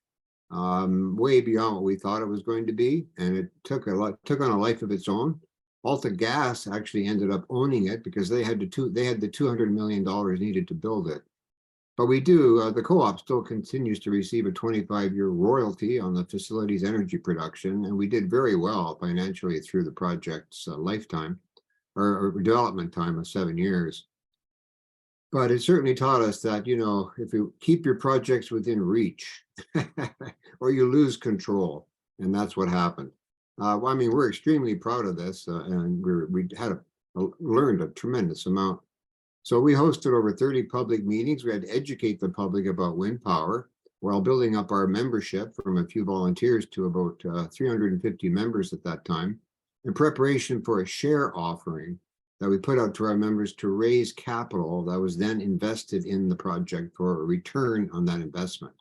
S6: Way beyond what we thought it was going to be, and it took on a life of its own. Alta Gas actually ended up owning it because they had the $200 million needed to build it. But the co-op still continues to receive a 25-year royalty on the facility's energy production, and we did very well financially through the project's lifetime or development time of 7 years. But it certainly taught us that, if you keep your projects within reach, or you lose control, and that's what happened. We're extremely proud of this, and we had learned a tremendous amount. So we hosted over 30 public meetings. We had to educate the public about wind power while building up our membership from a few volunteers to about 350 members at that time. in preparation for a share offering that we put out to our members to raise capital that was then invested in the project for a return on that investment.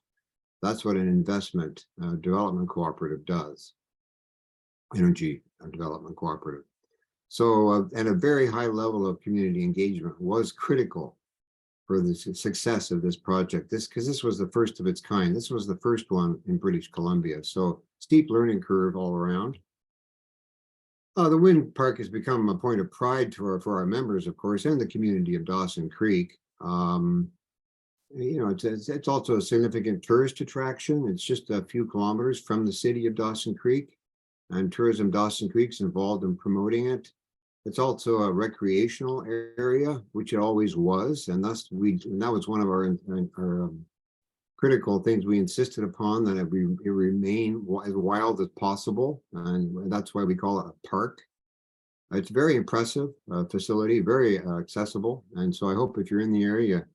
S6: That's what an investment development cooperative does. Energy development cooperative. So, and a very high level of community engagement was critical for the success of this project. Because this was the first of its kind. This was the first one in British Columbia. So steep learning curve all around. The wind park has become a point of pride for our members, of course, and the community of Dawson Creek. It's also a significant tourist attraction. It's just a few kilometers from the city of Dawson Creek, and Tourism Dawson Creek's involved in promoting it. It's also a recreational area, which it always was, and that was one of our critical things we insisted upon, that it remain as wild as possible, and that's why we call it a park. It's a very impressive facility, very accessible, and so I hope if you're in the area,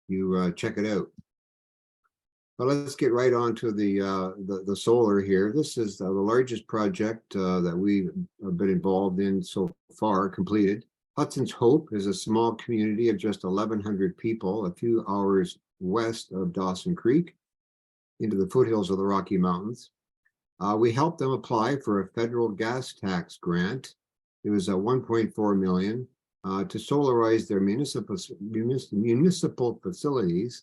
S6: you check it out. But let's get right on to the solar here. This is the largest project that we've been involved in so far, completed. Hudson's Hope is a small community of just 1,100 people, a few hours west of Dawson Creek, into the foothills of the Rocky Mountains. We helped them apply for a federal gas tax grant. It was $1.4 million to solarize their municipal facilities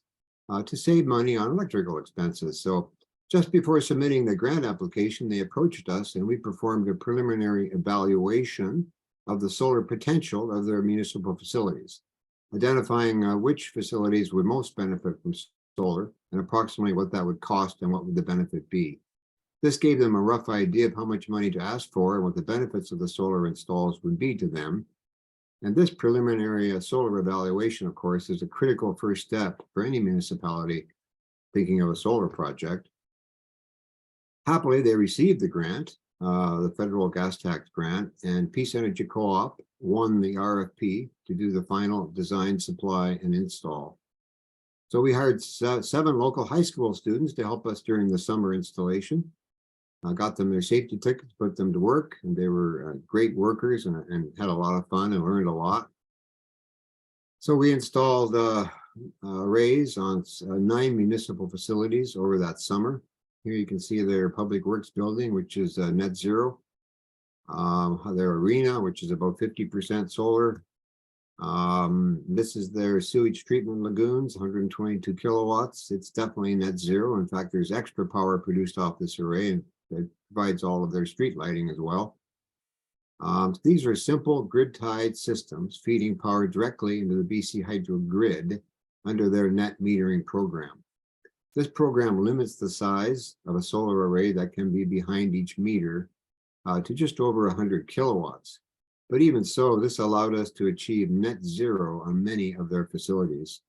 S6: to save money on electrical expenses. So just before submitting the grant application, they approached us and we performed a preliminary evaluation of the solar potential of their municipal facilities, identifying which facilities would most benefit from solar and approximately what that would cost and what would the benefit be. This gave them a rough idea of how much money to ask for and what the benefits of the solar installs would be to them. And this preliminary solar evaluation, of course, is a critical first step for any municipality thinking of a solar project. Happily, they received the grant, the federal gas tax grant, and Peace Energy Co-op won the RFP to do the final design, supply, and install. So we hired 7 local high school students to help us during the summer installation. Got them their safety tickets, put them to work, and they were great workers and had a lot of fun and learned a lot. So we installed arrays on 9 municipal facilities over that summer. Here you can see their public works building, which is net zero. Their arena, which is about 50% solar. This is their sewage treatment lagoons, 122 kilowatts. It's definitely net zero. In fact, there's extra power produced off this array, and it provides all of their street lighting as well. These are simple grid-tied systems feeding power directly into the BC Hydro grid under their net metering program. This program limits the size of a solar array that can be behind each meter to just over 100 kilowatts. But even so, this allowed us to achieve net zero on many of their facilities.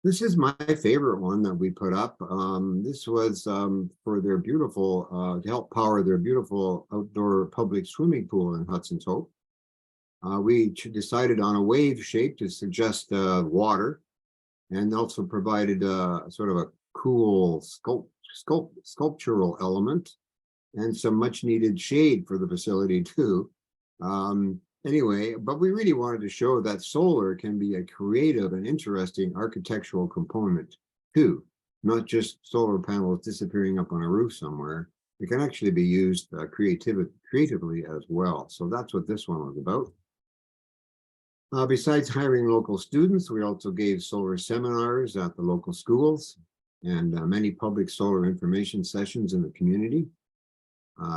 S6: This is my favorite one that we put up. This was for their beautiful, to help power their beautiful outdoor public swimming pool in Hudson's Hope. We decided on a wave shape to suggest water, and also provided sort of a cool sculptural element and some much needed shade for the facility too. Anyway, but we really wanted to show that solar can be a creative and interesting architectural component too, not just solar panels disappearing up on a roof somewhere. It can actually be used creatively as well. So that's what this one was about. Besides hiring local students, we also gave solar seminars at the local schools and many public solar information sessions in the community.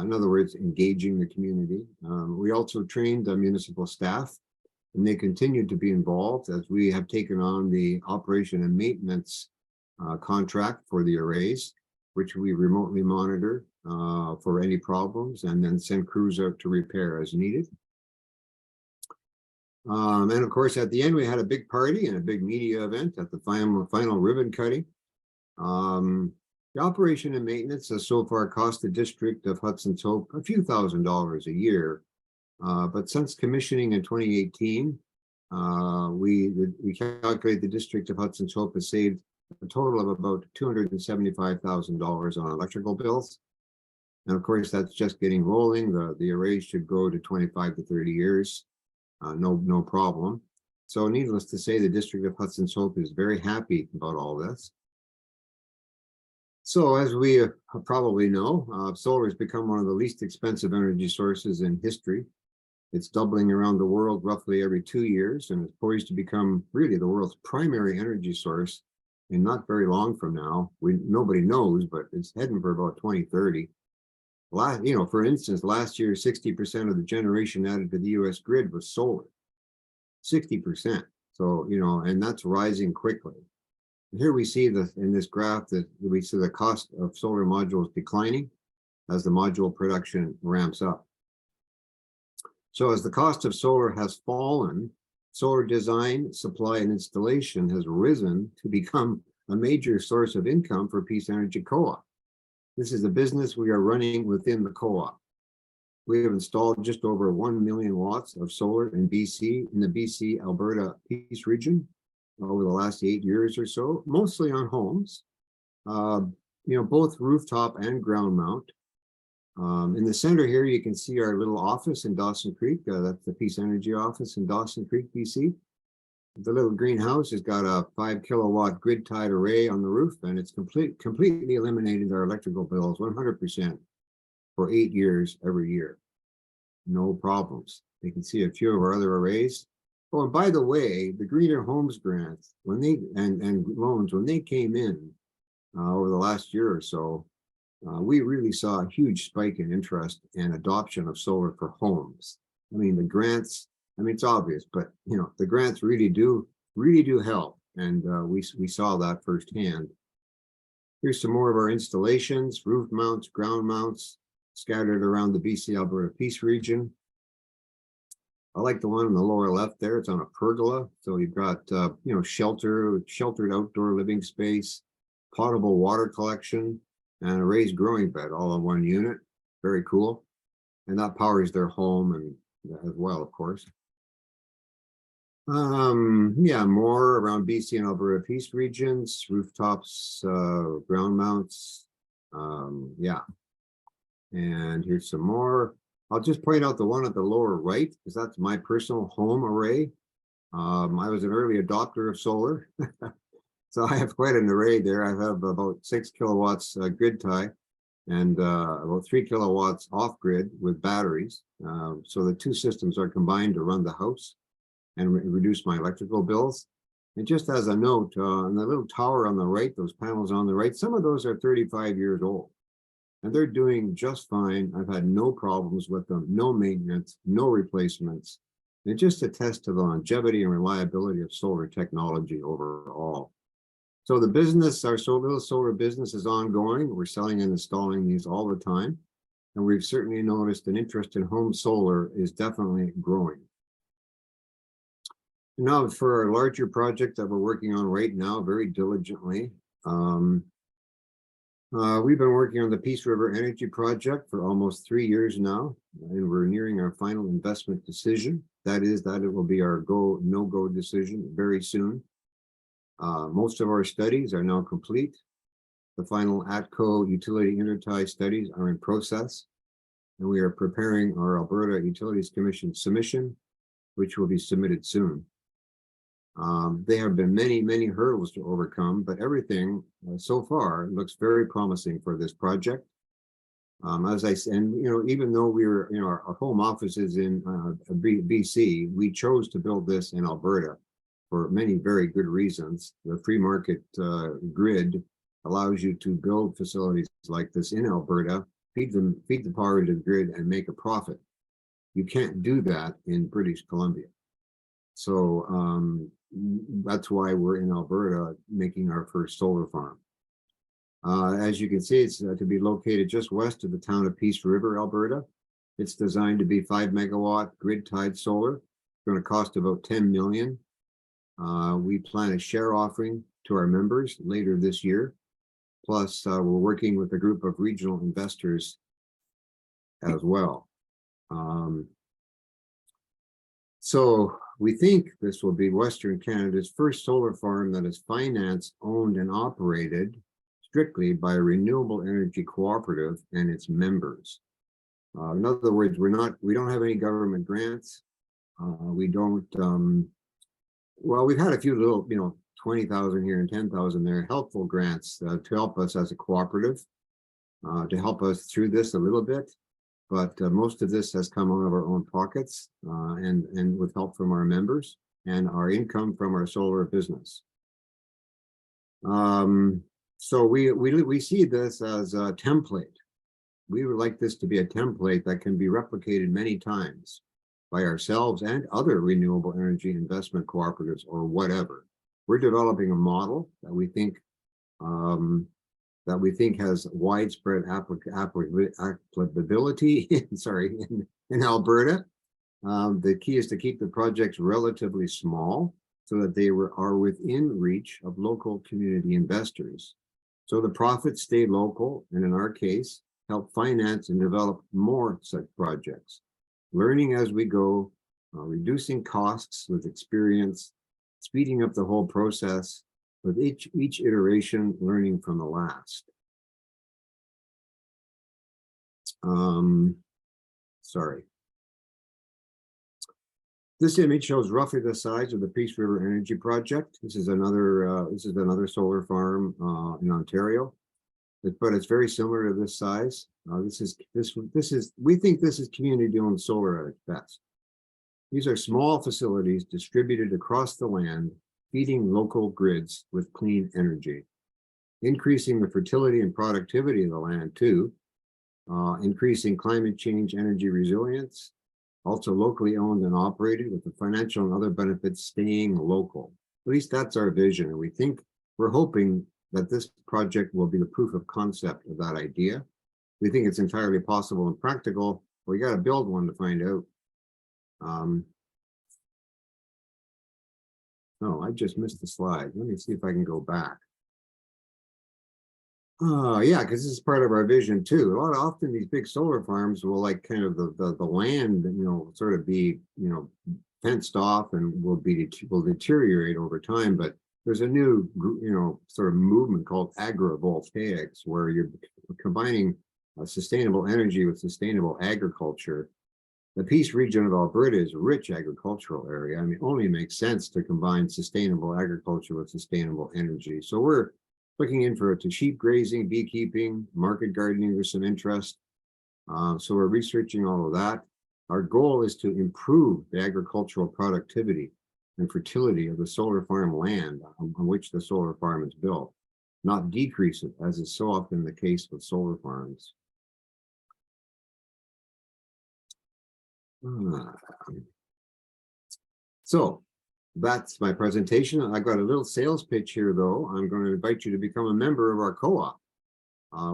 S6: In other words, engaging the community. We also trained the municipal staff, and they continued to be involved as we have taken on the operation and maintenance contract for the arrays, which we remotely monitor for any problems and then send crews out to repair as needed. And of course, at the end, we had a big party and a big media event at the final ribbon cutting. The operation and maintenance has so far cost the district of Hudson's Hope a few $1,000s a year. But since commissioning in 2018, we calculate the district of Hudson's Hope has saved a total of about $275,000 on electrical bills. And of course, that's just getting rolling. The arrays should go to 25 to 30 years. No problem. So needless to say, the District of Hudson's Hope is very happy about all this. So as we probably know, solar has become one of the least expensive energy sources in history. It's doubling around the world roughly every 2 years, and it's poised to become really the world's primary energy source in not very long from now. Nobody knows, but it's heading for about 2030. For instance, last year, 60% of the generation added to the US grid was solar. 60%. So, and that's rising quickly. Here we see in this graph that we see the cost of solar modules declining as the module production ramps up. So as the cost of solar has fallen, solar design, supply, and installation has risen to become a major source of income for Peace Energy Co-op. This is a business we are running within the co-op. We have installed just over 1 million watts of solar in BC, in the BC Alberta Peace region over the last 8 years or so, mostly on homes, both rooftop and ground mount. In the center here, you can see our little office in Dawson Creek. That's the Peace Energy office in Dawson Creek, BC. The little greenhouse has got a 5 kilowatt grid tied array on the roof, and it's completely eliminated our electrical bills 100% for 8 years every year. No problems. You can see a few of our other arrays. Oh, and by the way, the Greener Homes grants, and loans, when they came in over the last year or so, we really saw a huge spike in interest and adoption of solar for homes. I mean, the grants, it's obvious, but the grants really do help, and we saw that firsthand. Here's some more of our installations: roof mounts, ground mounts, scattered around the BC Alberta Peace region. I like the one on the lower left there. It's on a pergola, so you've got sheltered outdoor living space, potable water collection, and a raised growing bed all in one unit. Very cool. And that powers their home and as well, of course. More around BC and Alberta Peace regions, rooftops, ground mounts. And here's some more. I'll just point out the one at the lower right, because that's my personal home array. I was an early adopter of solar. So I have quite an array there. I have about 6 kilowatts grid tie and about 3 kilowatts off grid with batteries. So the two systems are combined to run the house and reduce my electrical bills. And just as a note, on the little tower on the right, those panels on the right, some of those are 35 years old. And they're doing just fine. I've had no problems with them, no maintenance, no replacements. And just attest to the longevity and reliability of solar technology overall. So the business, our little solar business, is ongoing. We're selling and installing these all the time. And we've certainly noticed an interest in home solar is definitely growing. Now for our larger project that we're working on right now very diligently. We've been working on the Peace River Energy Project for almost 3 years now, and we're nearing our final investment decision. That is, that it will be our go, no-go decision very soon. Most of our studies are now complete. The final ATCO utility intertie studies are in process, and we are preparing our Alberta Utilities Commission submission, which will be submitted soon. There have been many hurdles to overcome, but everything so far looks very promising for this project. As I said, and even though we were, our home office is in BC, we chose to build this in Alberta for many very good reasons. The free market grid allows you to build facilities like this in Alberta, feed the power into the grid, and make a profit. You can't do that in British Columbia. So that's why we're in Alberta making our first solar farm. As you can see, it's to be located just west of the town of Peace River, Alberta. It's designed to be 5 megawatt grid tied solar. It's going to cost about 10 million. We plan a share offering to our members later this year. Plus, we're working with a group of regional investors as well. So we think this will be Western Canada's first solar farm that is financed, owned, and operated strictly by a renewable energy cooperative and its members. In other words, we don't have any government grants. We don't, well, we've had a few little, 20,000 here and 10,000 there, helpful grants to help us as a cooperative, to help us through this a little bit. But most of this has come out of our own pockets and with help from our members and our income from our solar business. So we see this as a template. We would like this to be a template that can be replicated many times by ourselves and other renewable energy investment cooperatives or whatever. We're developing a model that we think has widespread applicability in Alberta. The key is to keep the projects relatively small so that they are within reach of local community investors. So the profits stay local, and in our case, help finance and develop more such projects. Learning as we go, reducing costs with experience, speeding up the whole process, with each iteration learning from the last. Sorry. This image shows roughly the size of the Peace River Energy Project. This is another solar farm in Ontario, but it's very similar to this size. We think this is community-owned solar at its best. These are small facilities distributed across the land, feeding local grids with clean energy, increasing the fertility and productivity of the land too, increasing climate change energy resilience, also locally owned and operated with the financial and other benefits staying local. At least that's our vision. And we're hoping that this project will be the proof of concept of that idea. We think it's entirely possible and practical. We got to build one to find out. No, I just missed the slide. Let me see if I can go back. Yeah, because this is part of our vision too. Often these big solar farms will like kind of the land, sort of be, fenced off and will deteriorate over time. But there's a new, sort of movement called agrovoltaics, where you're combining sustainable energy with sustainable agriculture. The Peace region of Alberta is a rich agricultural area. I mean, it only makes sense to combine sustainable agriculture with sustainable energy. So we're looking into sheep grazing, beekeeping, market gardening. There's some interest. So we're researching all of that. Our goal is to improve the agricultural productivity and fertility of the solar farm land on which the solar farm is built, not decrease it, as is so often the case with solar farms. So that's my presentation. I've got a little sales pitch here, though. I'm going to invite you to become a member of our co-op.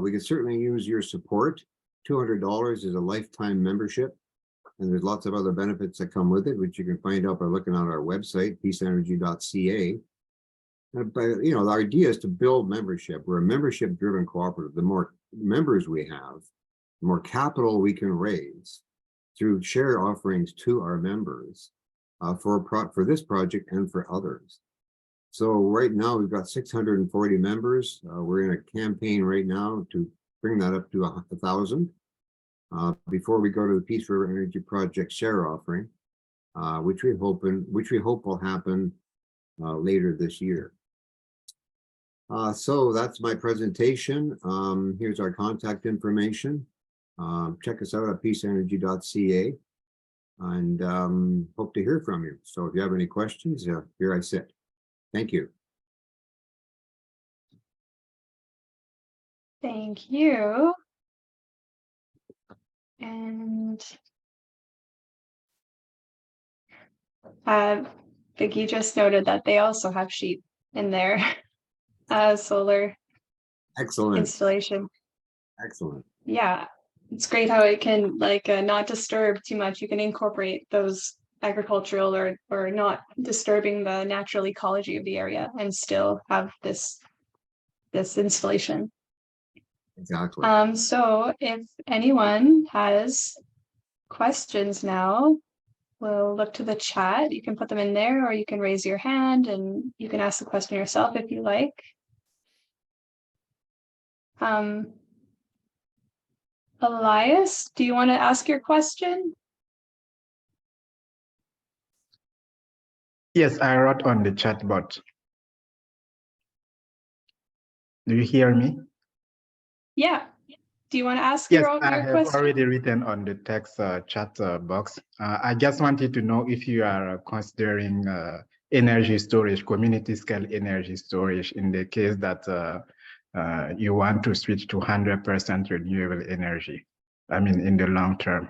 S6: We can certainly use your support. $200 is a lifetime membership, and there's lots of other benefits that come with it, which you can find out by looking on our website, peaceenergy.ca. But the idea is to build membership. We're a membership-driven cooperative. The more members we have, the more capital we can raise through share offerings to our members for this project and for others. So right now we've got 640 members. We're in a campaign right now to bring that up to 1,000 before we go to the Peace River Energy Project share offering, which we hope will happen later this year. So that's my presentation. Here's our contact information. Check us out at peaceenergy.ca, and hope to hear from you. So if you have any questions, here I sit. Thank you.
S1: Thank you. And Vicki just noted that they also have sheep in their solar
S6: Excellent.
S1: installation.
S6: Excellent.
S1: Yeah, it's great how it can not disturb too much. You can incorporate those agricultural or not disturbing the natural ecology of the area and still have this installation.
S6: Exactly.
S1: So if anyone has questions now, we'll look to the chat. You can put them in there, or you can raise your hand and you can ask the question yourself if you like. Elias, do you want to ask your question?
S7: Yes, I wrote on the chat box. Do you hear me?
S1: Yeah. Do you want to ask
S7: Yes,
S1: your
S7: I have
S1: question?
S7: already written on the text chat box. I just wanted to know if you are considering energy storage, community scale energy storage, in the case that you want to switch to 100% renewable energy. I mean, in the long term.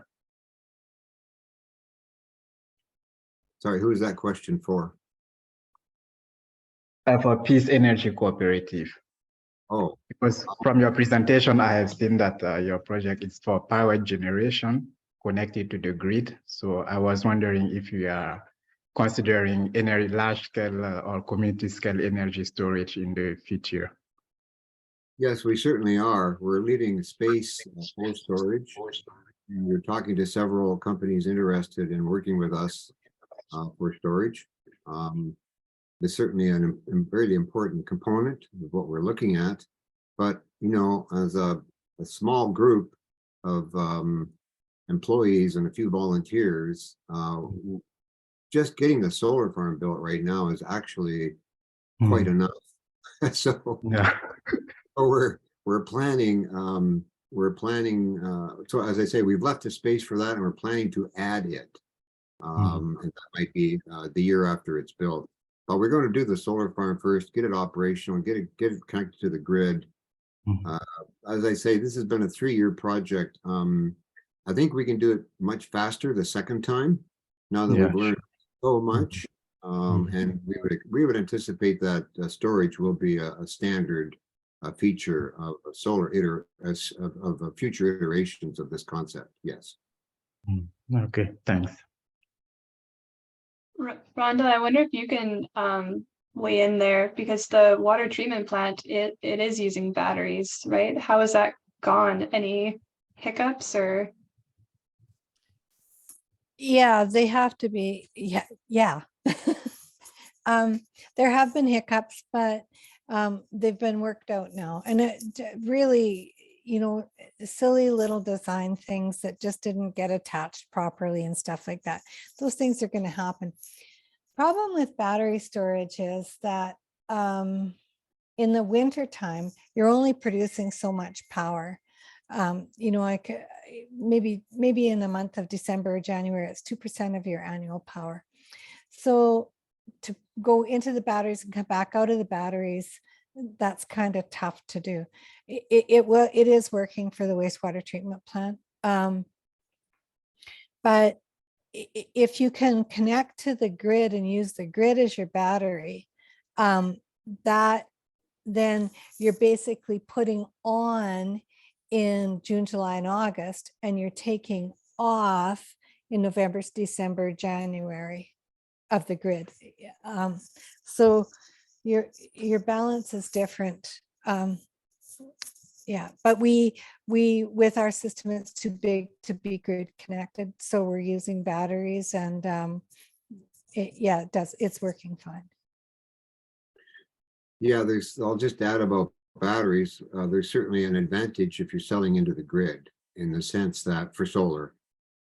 S6: Sorry, who is that question for?
S7: For Peace Energy Cooperative.
S6: Oh,
S7: Because from your presentation, I have seen that your project is for power generation connected to the grid. So I was wondering if you are considering any large scale or community scale energy storage in the future.
S6: yes, we certainly are. We're leaving space for storage. And we're talking to several companies interested in working with us for storage. It's certainly a very important component of what we're looking at. But, you know, as a small group of employees and a few volunteers, just getting the solar farm built right now is actually quite enough. So
S7: Yeah.
S6: we're planning, so as I say, we've left a space for that and we're planning to add it. And that might be the year after it's built. But we're going to do the solar farm first, get it operational, get it connected to the grid. As I say, this has been a 3-year project. I think we can do it much faster the second time, now that we've learned so much. And we would anticipate that storage will be a standard feature of future iterations of this concept. Yes.
S7: Okay, thanks.
S1: Rhonda, I wonder if you can weigh in there, because the water treatment plant, it is using batteries, right? How has that gone? Any hiccups or?
S2: Yeah, they have to be. Yeah. There have been hiccups, but they've been worked out now. And it really, you know, silly little design things that just didn't get attached properly and stuff like that. Those things are going to happen. Problem with battery storage is that in the winter time, you're only producing so much power. You know, I could maybe in the month of December or January, it's 2% of your annual power. So to go into the batteries and come back out of the batteries, that's kind of tough to do. It is working for the wastewater treatment plant. But if you can connect to the grid and use the grid as your battery, that then you're basically putting on in June, July, and August, and you're taking off in November, December, January of the grid. So your balance is different. Yeah, but we with our system, it's too big to be grid connected, so we're using batteries, and it's working fine.
S6: Yeah, I'll just add about batteries. There's certainly an advantage if you're selling into the grid, in the sense that for solar,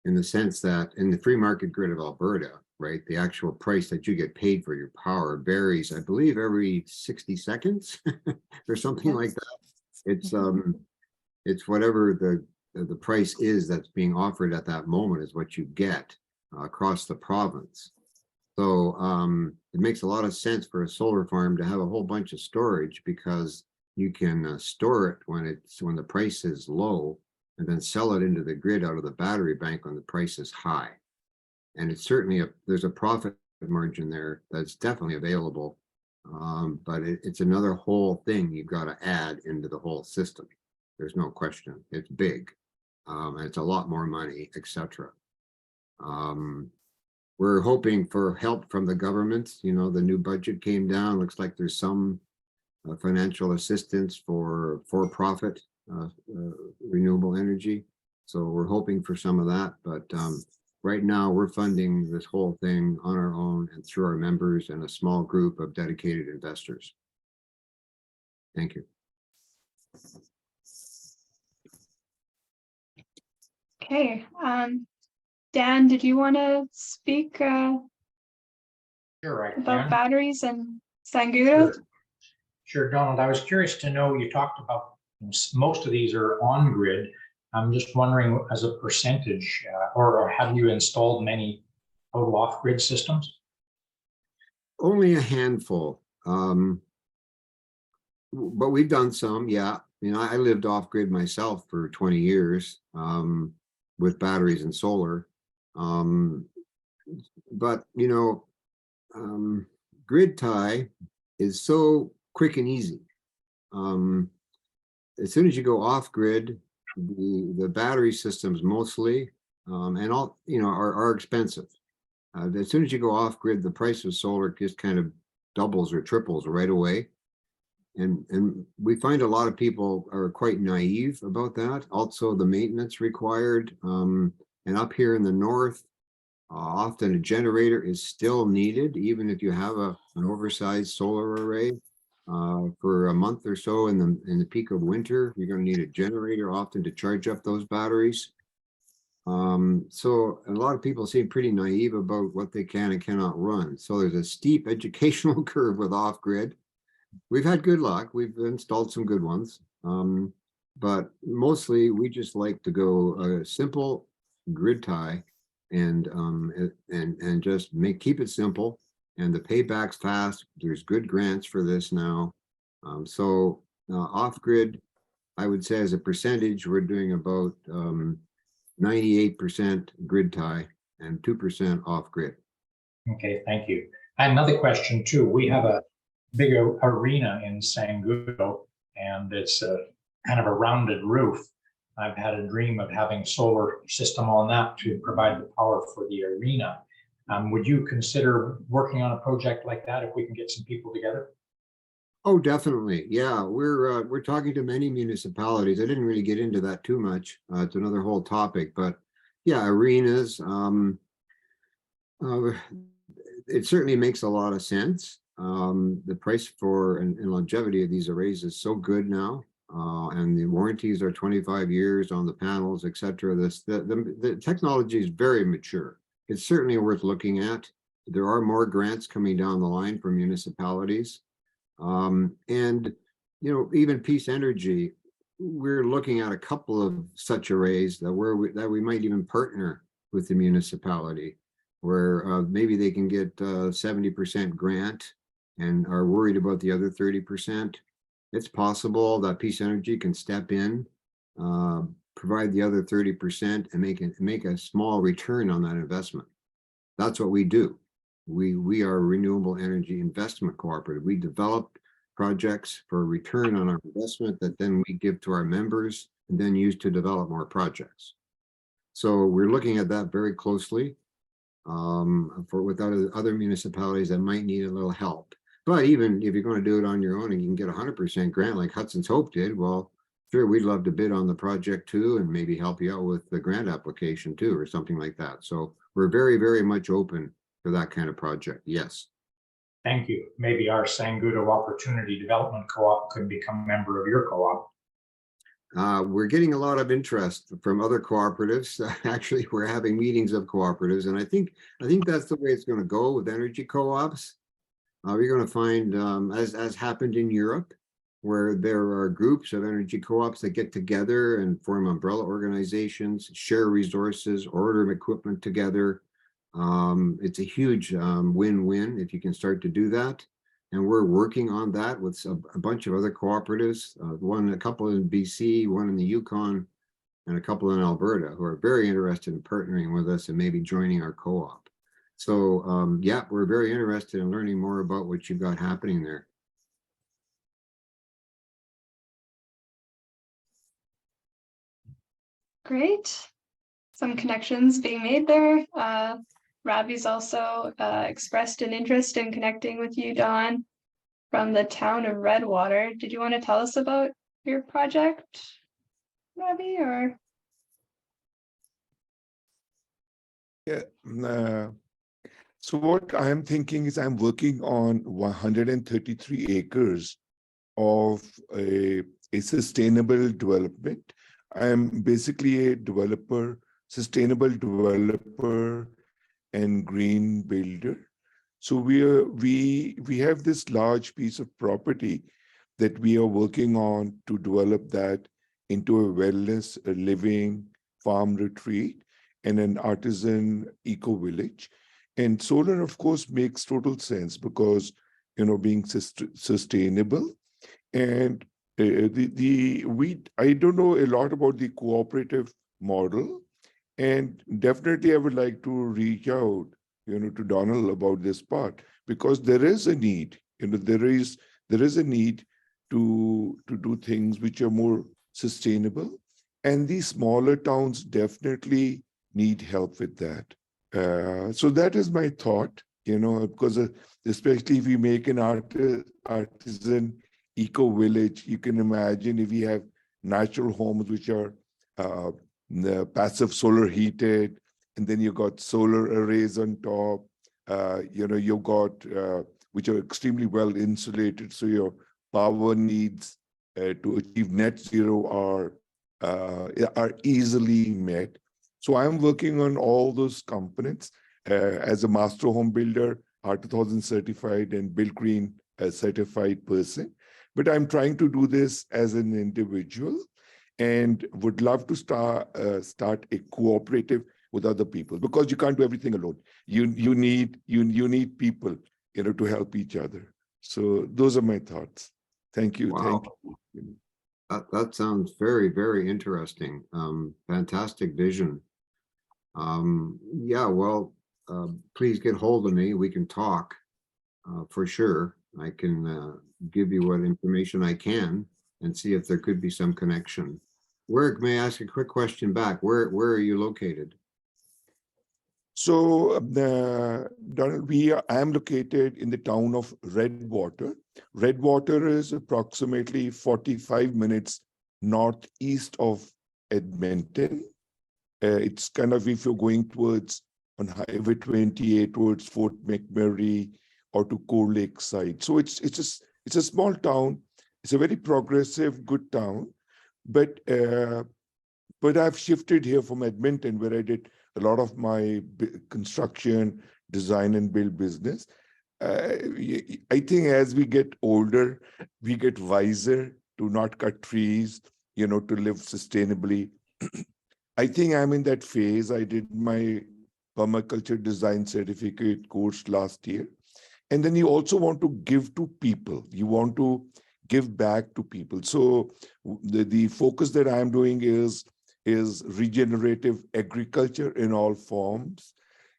S6: in the sense that in the free market grid of Alberta, right, the actual price that you get paid for your power varies, I believe, every 60 seconds or something like that. It's whatever the price is that's being offered at that moment is what you get across the province. So it makes a lot of sense for a solar farm to have a whole bunch of storage, because you can store it when the price is low, and then sell it into the grid out of the battery bank when the price is high. And it's certainly there's a profit margin there that's definitely available. But it's another whole thing you've got to add into the whole system. There's no question. It's big. And it's a lot more money, etc. We're hoping for help from the government. You know, the new budget came down. Looks like there's some financial assistance for profit renewable energy. So we're hoping for some of that. But right now we're funding this whole thing on our own and through our members and a small group of dedicated investors. Thank you.
S1: Okay, Dan, did you want to speak
S8: Sure, I
S1: about
S8: can.
S1: batteries and Sangudo?
S8: Sure, Donald, I was curious to know, you talked about most of these are on grid. I'm just wondering as a percentage, or have you installed many total off grid systems?
S6: Only a handful. But we've done some, yeah. You know, I lived off grid myself for 20 years with batteries and solar. But, you know, grid tie is so quick and easy. As soon as you go off grid, the battery systems mostly and all, you know, are expensive. As soon as you go off grid, the price of solar just kind of doubles or triples right away. And we find a lot of people are quite naive about that. Also, the maintenance required. And up here in the north, often a generator is still needed, even if you have an oversized solar array. For a month or so in the peak of winter, you're going to need a generator often to charge up those batteries. So a lot of people seem pretty naive about what they can and cannot run. So there's a steep educational curve with off-grid. We've had good luck. We've installed some good ones. But mostly we just like to go a simple grid tie and just keep it simple, and the payback's fast. There's good grants for this now. So off grid, I would say as a percentage, we're doing about 98% grid tie and 2% off grid.
S8: Okay, thank you. And another question too, we have a big arena in Sangudo, and it's a kind of a rounded roof. I've had a dream of having solar system on that to provide the power for the arena. Would you consider working on a project like that if we can get some people together?
S6: Oh, definitely. Yeah, we're talking to many municipalities. I didn't really get into that too much. It's another whole topic, but yeah, arenas. It certainly makes a lot of sense. The price for and longevity of these arrays is so good now, and the warranties are 25 years on the panels, etc. The technology is very mature. It's certainly worth looking at. There are more grants coming down the line from municipalities. And, you know, even Peace Energy, we're looking at a couple of such arrays that we might even partner with the municipality, where maybe they can get 70% grant and are worried about the other 30%. It's possible that Peace Energy can step in, provide the other 30% and make a small return on that investment. That's what we do. We are a renewable energy investment cooperative. We develop projects for return on our investment that then we give to our members and then use to develop more projects. So we're looking at that very closely with other municipalities that might need a little help. But even if you're going to do it on your own and you can get 100% grant like Hudson's Hope did, well, sure, we'd love to bid on the project too and maybe help you out with the grant application too or something like that. So we're very, very much open for that kind of project. Yes.
S8: Thank you. Maybe our Sangudo Opportunity Development Co-op could become a member of your co-op.
S6: We're getting a lot of interest from other cooperatives. Actually, we're having meetings of cooperatives, and I think that's the way it's going to go with energy co-ops. We're going to find, as happened in Europe, where there are groups of energy co-ops that get together and form umbrella organizations, share resources, order equipment together. It's a huge win-win if you can start to do that. And we're working on that with a bunch of other cooperatives, a couple in BC, one in the Yukon, and a couple in Alberta who are very interested in partnering with us and maybe joining our co-op. So yeah, we're very interested in learning more about what you've got happening there.
S1: Great. Some connections being made there. Ravi's also expressed an interest in connecting with you, Dawn, from the town of Redwater. Did you want to tell us about your project, Ravi, or?
S9: Yeah. So what I am thinking is I'm working on 133 acres of a sustainable development. I am basically a developer sustainable developer and green builder. So we have this large piece of property that we are working on to develop that into a wellness, a living farm retreat, and an artisan eco village. And solar, of course, makes total sense because, you know, being sustainable. And I don't know a lot about the cooperative model, and definitely I would like to reach out, you know, to Donald about this part, because there is a need, you know, there is a need to do things which are more sustainable, and these smaller towns definitely need help with that. So that is my thought, you know, because especially if we make an artisan eco village, you can imagine if we have natural homes which are the passive solar heated, and then you got solar arrays on top. You know, you've got which are extremely well insulated, so your power needs to achieve net zero are easily met. So I'm working on all those components as a master home builder, R2000 certified and Build Green certified person. But I'm trying to do this as an individual, and would love to start a cooperative with other people, because you can't do everything alone. You need people, you know, to help each other. So those are my thoughts. Thank you.
S6: Wow.
S9: Thank you.
S6: That sounds very, very interesting. Fantastic vision. Yeah, well, please get hold of me. We can talk for sure. I can give you what information I can and see if there could be some connection. Where, may I ask a quick question back? Where are you located?
S9: So, Donald, I am located in the town of Redwater. Redwater is approximately 45 minutes northeast of Edmonton. It's kind of, if you're going towards on Highway 28 towards Fort McMurray or to Cold Lake side. So it's a small town. It's a very progressive, good town. But I've shifted here from Edmonton, where I did a lot of my construction, design, and build business. I think as we get older, we get wiser to not cut trees, you know, to live sustainably. I think I'm in that phase. I did my permaculture design certificate course last year. And then you also want to give to people. You want to give back to people. So the focus that I'm doing is regenerative agriculture in all forms,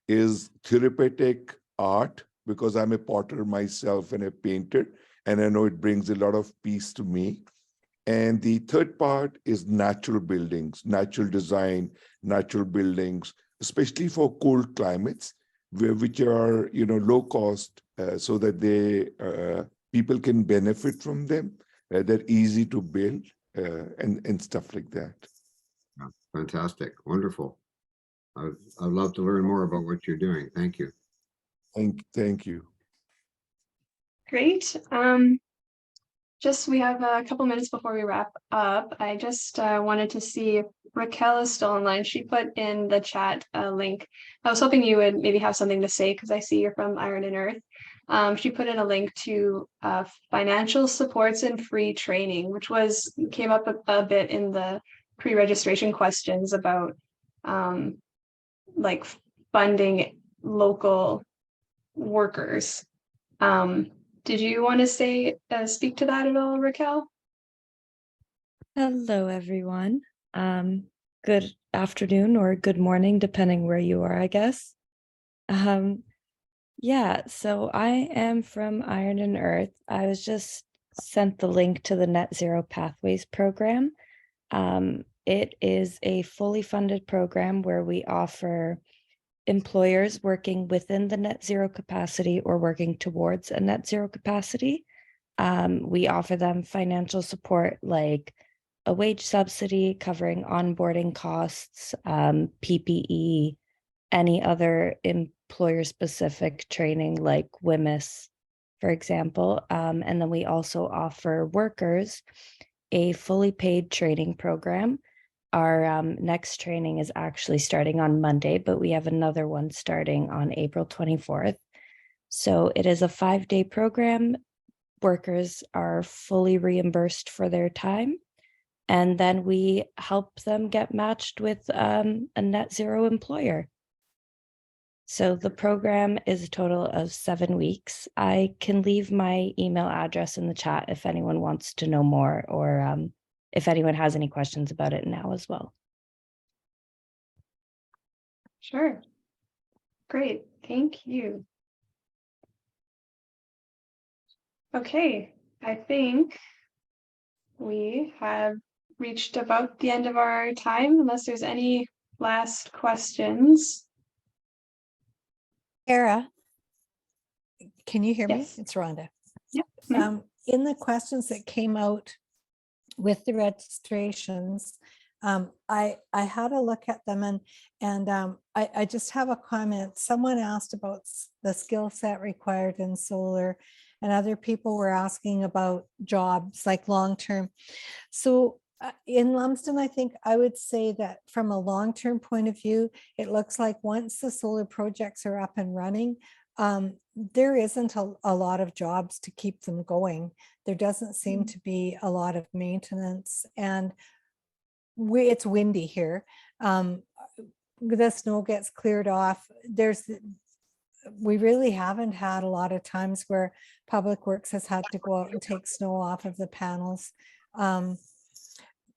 S9: is therapeutic art, because I'm a potter myself and a painter, and I know it brings a lot of peace to me. And the third part is natural buildings, natural design, natural buildings, especially for cold climates, which are, you know, low cost, so that people can benefit from them. They're easy to build and stuff like that.
S6: Fantastic. Wonderful. I'd love to learn more about what you're doing. Thank you.
S9: Thank you.
S1: Great. We have a couple minutes before we wrap up. I just wanted to see if Raquel is still online. She put in the chat a link. I was hoping you would maybe have something to say, because I see you're from Iron and Earth. She put in a link to financial supports and free training, which came up a bit in the pre-registration questions about like funding local workers. Did you want to speak to that at all, Raquel?
S10: Hello, everyone. Good afternoon or good morning, depending where you are, I guess. Yeah, so I am from Iron and Earth. I was just sent the link to the Net Zero Pathways program. It is a fully funded program where we offer employers working within the net zero capacity or working towards a net zero capacity. We offer them financial support like a wage subsidy covering onboarding costs, PPE, any other employer-specific training like WMIS, for example. And then we also offer workers a fully paid training program Our next training is actually starting on Monday, but we have another one starting on April 24th. So it is a 5-day program. Workers are fully reimbursed for their time. And then we help them get matched with a net zero employer. So the program is a total of 7 weeks. I can leave my email address in the chat if anyone wants to know more, or if anyone has any questions about it now as well.
S1: Sure. Great, thank you. Okay, I think we have reached about the end of our time, unless there's any last questions.
S2: Kara, can you hear me?
S1: Yes.
S2: It's Rhonda.
S1: Yep.
S2: In the questions that came out with the registrations, I had a look at them, and I just have a comment. Someone asked about the skill set required in solar, and other people were asking about jobs, like long-term. So in Lumsden, I think I would say that from a long-term point of view, it looks like once the solar projects are up and running, there isn't a lot of jobs to keep them going. There doesn't seem to be a lot of maintenance, and it's windy here. The snow gets cleared off. We really haven't had a lot of times where Public Works has had to go out and take snow off of the panels.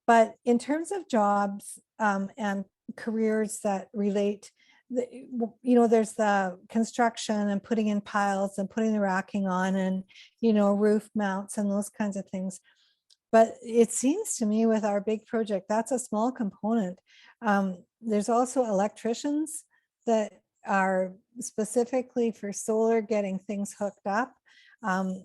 S2: But in terms of jobs and careers that relate, there's the construction and putting in piles and putting the racking on, and, roof mounts and those kinds of things. But it seems to me with our big project, that's a small component. There's also electricians that are specifically for solar, getting things hooked up.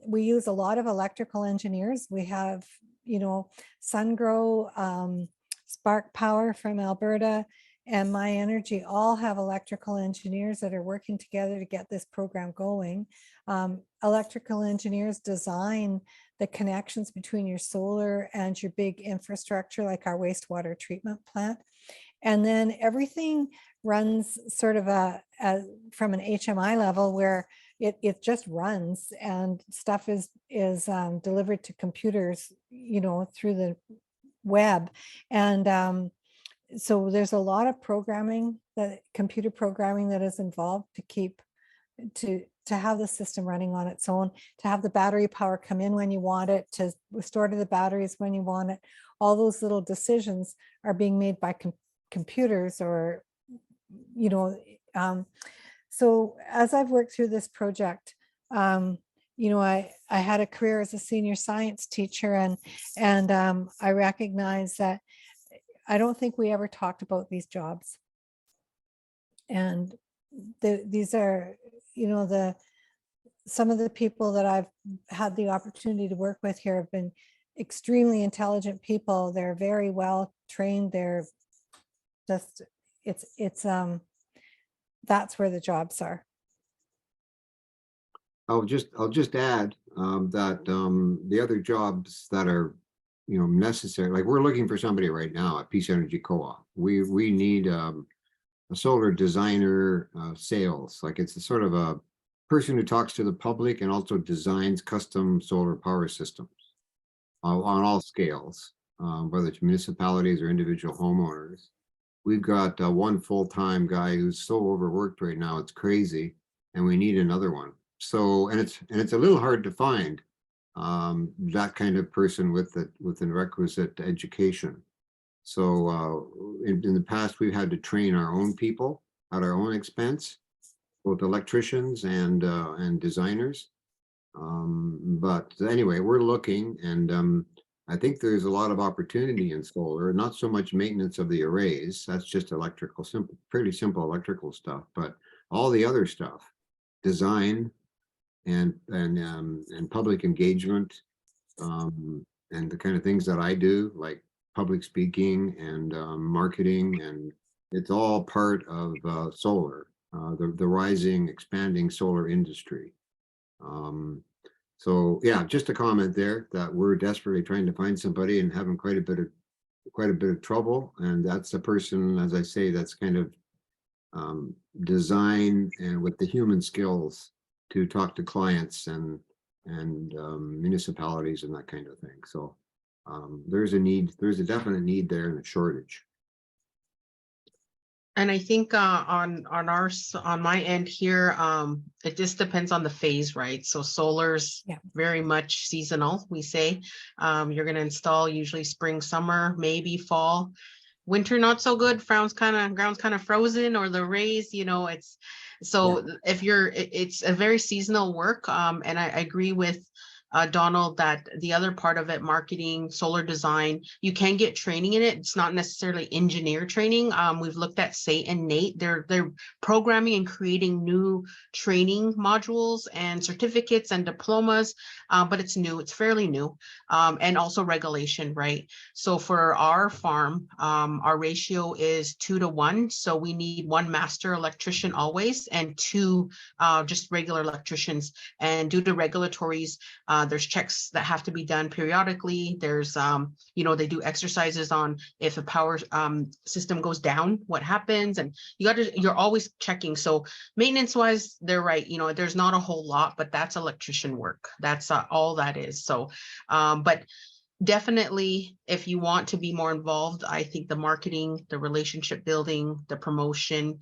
S2: We use a lot of electrical engineers. We have, SunGrow, Spark Power from Alberta, and My Energy all have electrical engineers that are working together to get this program going. Electrical engineers design the connections between your solar and your big infrastructure, like our wastewater treatment plant. And then everything runs sort of from an HMI level where it just runs, and stuff is delivered to computers, through the web. And so there's a lot of computer programming that is involved to have the system running on its own, to have the battery power come in when you want it, to restore to the batteries when you want it. All those little decisions are being made by computers, or, so as I've worked through this project, I had a career as a senior science teacher, and I recognize that I don't think we ever talked about these jobs. And these are, some of the people that I've had the opportunity to work with here have been extremely intelligent people. They're very well trained. They're just, that's where the jobs are.
S6: I'll just add that the other jobs that are, necessary, like we're looking for somebody right now at Peace Energy Co-op. We need a solar designer, sales, like it's a sort of a person who talks to the public and also designs custom solar power systems on all scales, whether it's municipalities or individual homeowners. We've got one full-time guy who's so overworked right now, it's crazy, and we need another one. So, and it's a little hard to find that kind of person with the requisite education. So in the past, we've had to train our own people at our own expense, both electricians and designers. But anyway, we're looking, and I think there's a lot of opportunity in solar, not so much maintenance of the arrays. That's just electrical, pretty simple electrical stuff, but all the other stuff, design and public engagement, and the kind of things that I do, like public speaking and marketing, and it's all part of solar, the rising, expanding solar industry. So yeah, just a comment there that we're desperately trying to find somebody and having quite a bit of quite a bit of trouble. And that's a person, as I say, that's kind of design and with the human skills to talk to clients and municipalities and that kind of thing. So there's a need, there's a definite need there and a shortage.
S3: And I think on my end here, it just depends on the phase, right? So solar's very much seasonal, we say. You're going to install usually spring, summer, maybe fall. Winter not so good. Ground's kind of frozen, or the rays, you know, it's so if you're it's a very seasonal work. And I agree with Donald that the other part of it, marketing, solar design, you can get training in it. It's not necessarily engineer training. We've looked at SAIT and NATE. They're programming and creating new training modules and certificates and diplomas, but it's new. It's fairly new, and also regulation, right? So for our farm, our ratio is 2 to 1. So we need 1 master electrician always and 2 just regular electricians. And due to regulatories, there's checks that have to be done periodically. There's, you know, they do exercises on if a power system goes down, what happens, and you're always checking. So maintenance wise, they're right. You know, there's not a whole lot, but that's electrician work. That's all that is. So, but definitely, if you want to be more involved, I think the marketing, the relationship building, the promotion,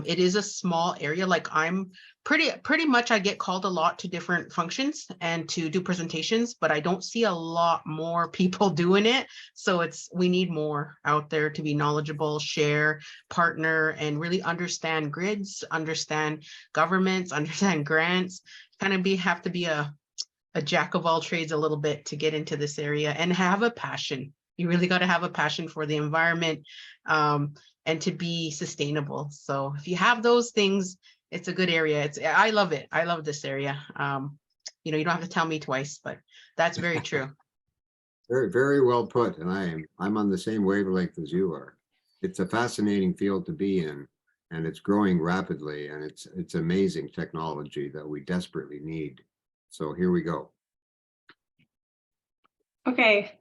S3: it is a small area. Like I'm pretty much, I get called a lot to different functions and to do presentations, but I don't see a lot more people doing it. So we need more out there to be knowledgeable, share, partner, and really understand grids, understand governments, understand grants, kind of have to be a jack of all trades a little bit to get into this area and have a passion. You really got to have a passion for the environment, and to be sustainable. So if you have those things, it's a good area. I love it. I love this area. You know, you don't have to tell me twice, but that's very true.
S6: Very, very well put. And I'm on the same wavelength as you are. It's a fascinating field to be in, and it's growing rapidly, and it's amazing technology that we desperately need. So here we go.
S1: Okay,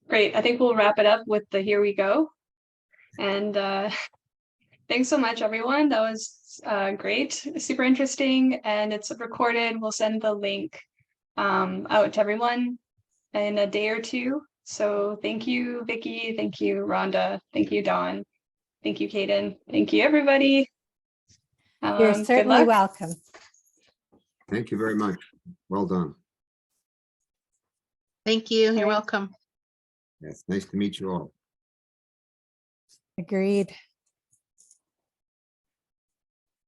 S1: great. I think we'll wrap it up with the here we go. And thanks so much, everyone. That was great, super interesting, and it's recorded. We'll send the link out to everyone in a day or two. So thank you, Vicky. Thank you, Rhonda. Thank you, Dawn. Thank you, Kaden. Thank you, everybody.
S2: You're
S1: Good
S2: certainly
S1: luck.
S2: welcome.
S6: Thank you very much. Well done.
S3: Thank you. You're
S1: right.
S3: welcome.
S6: Yes, nice to meet you all.
S2: Agreed.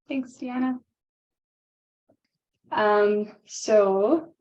S1: Thanks, Deanna. So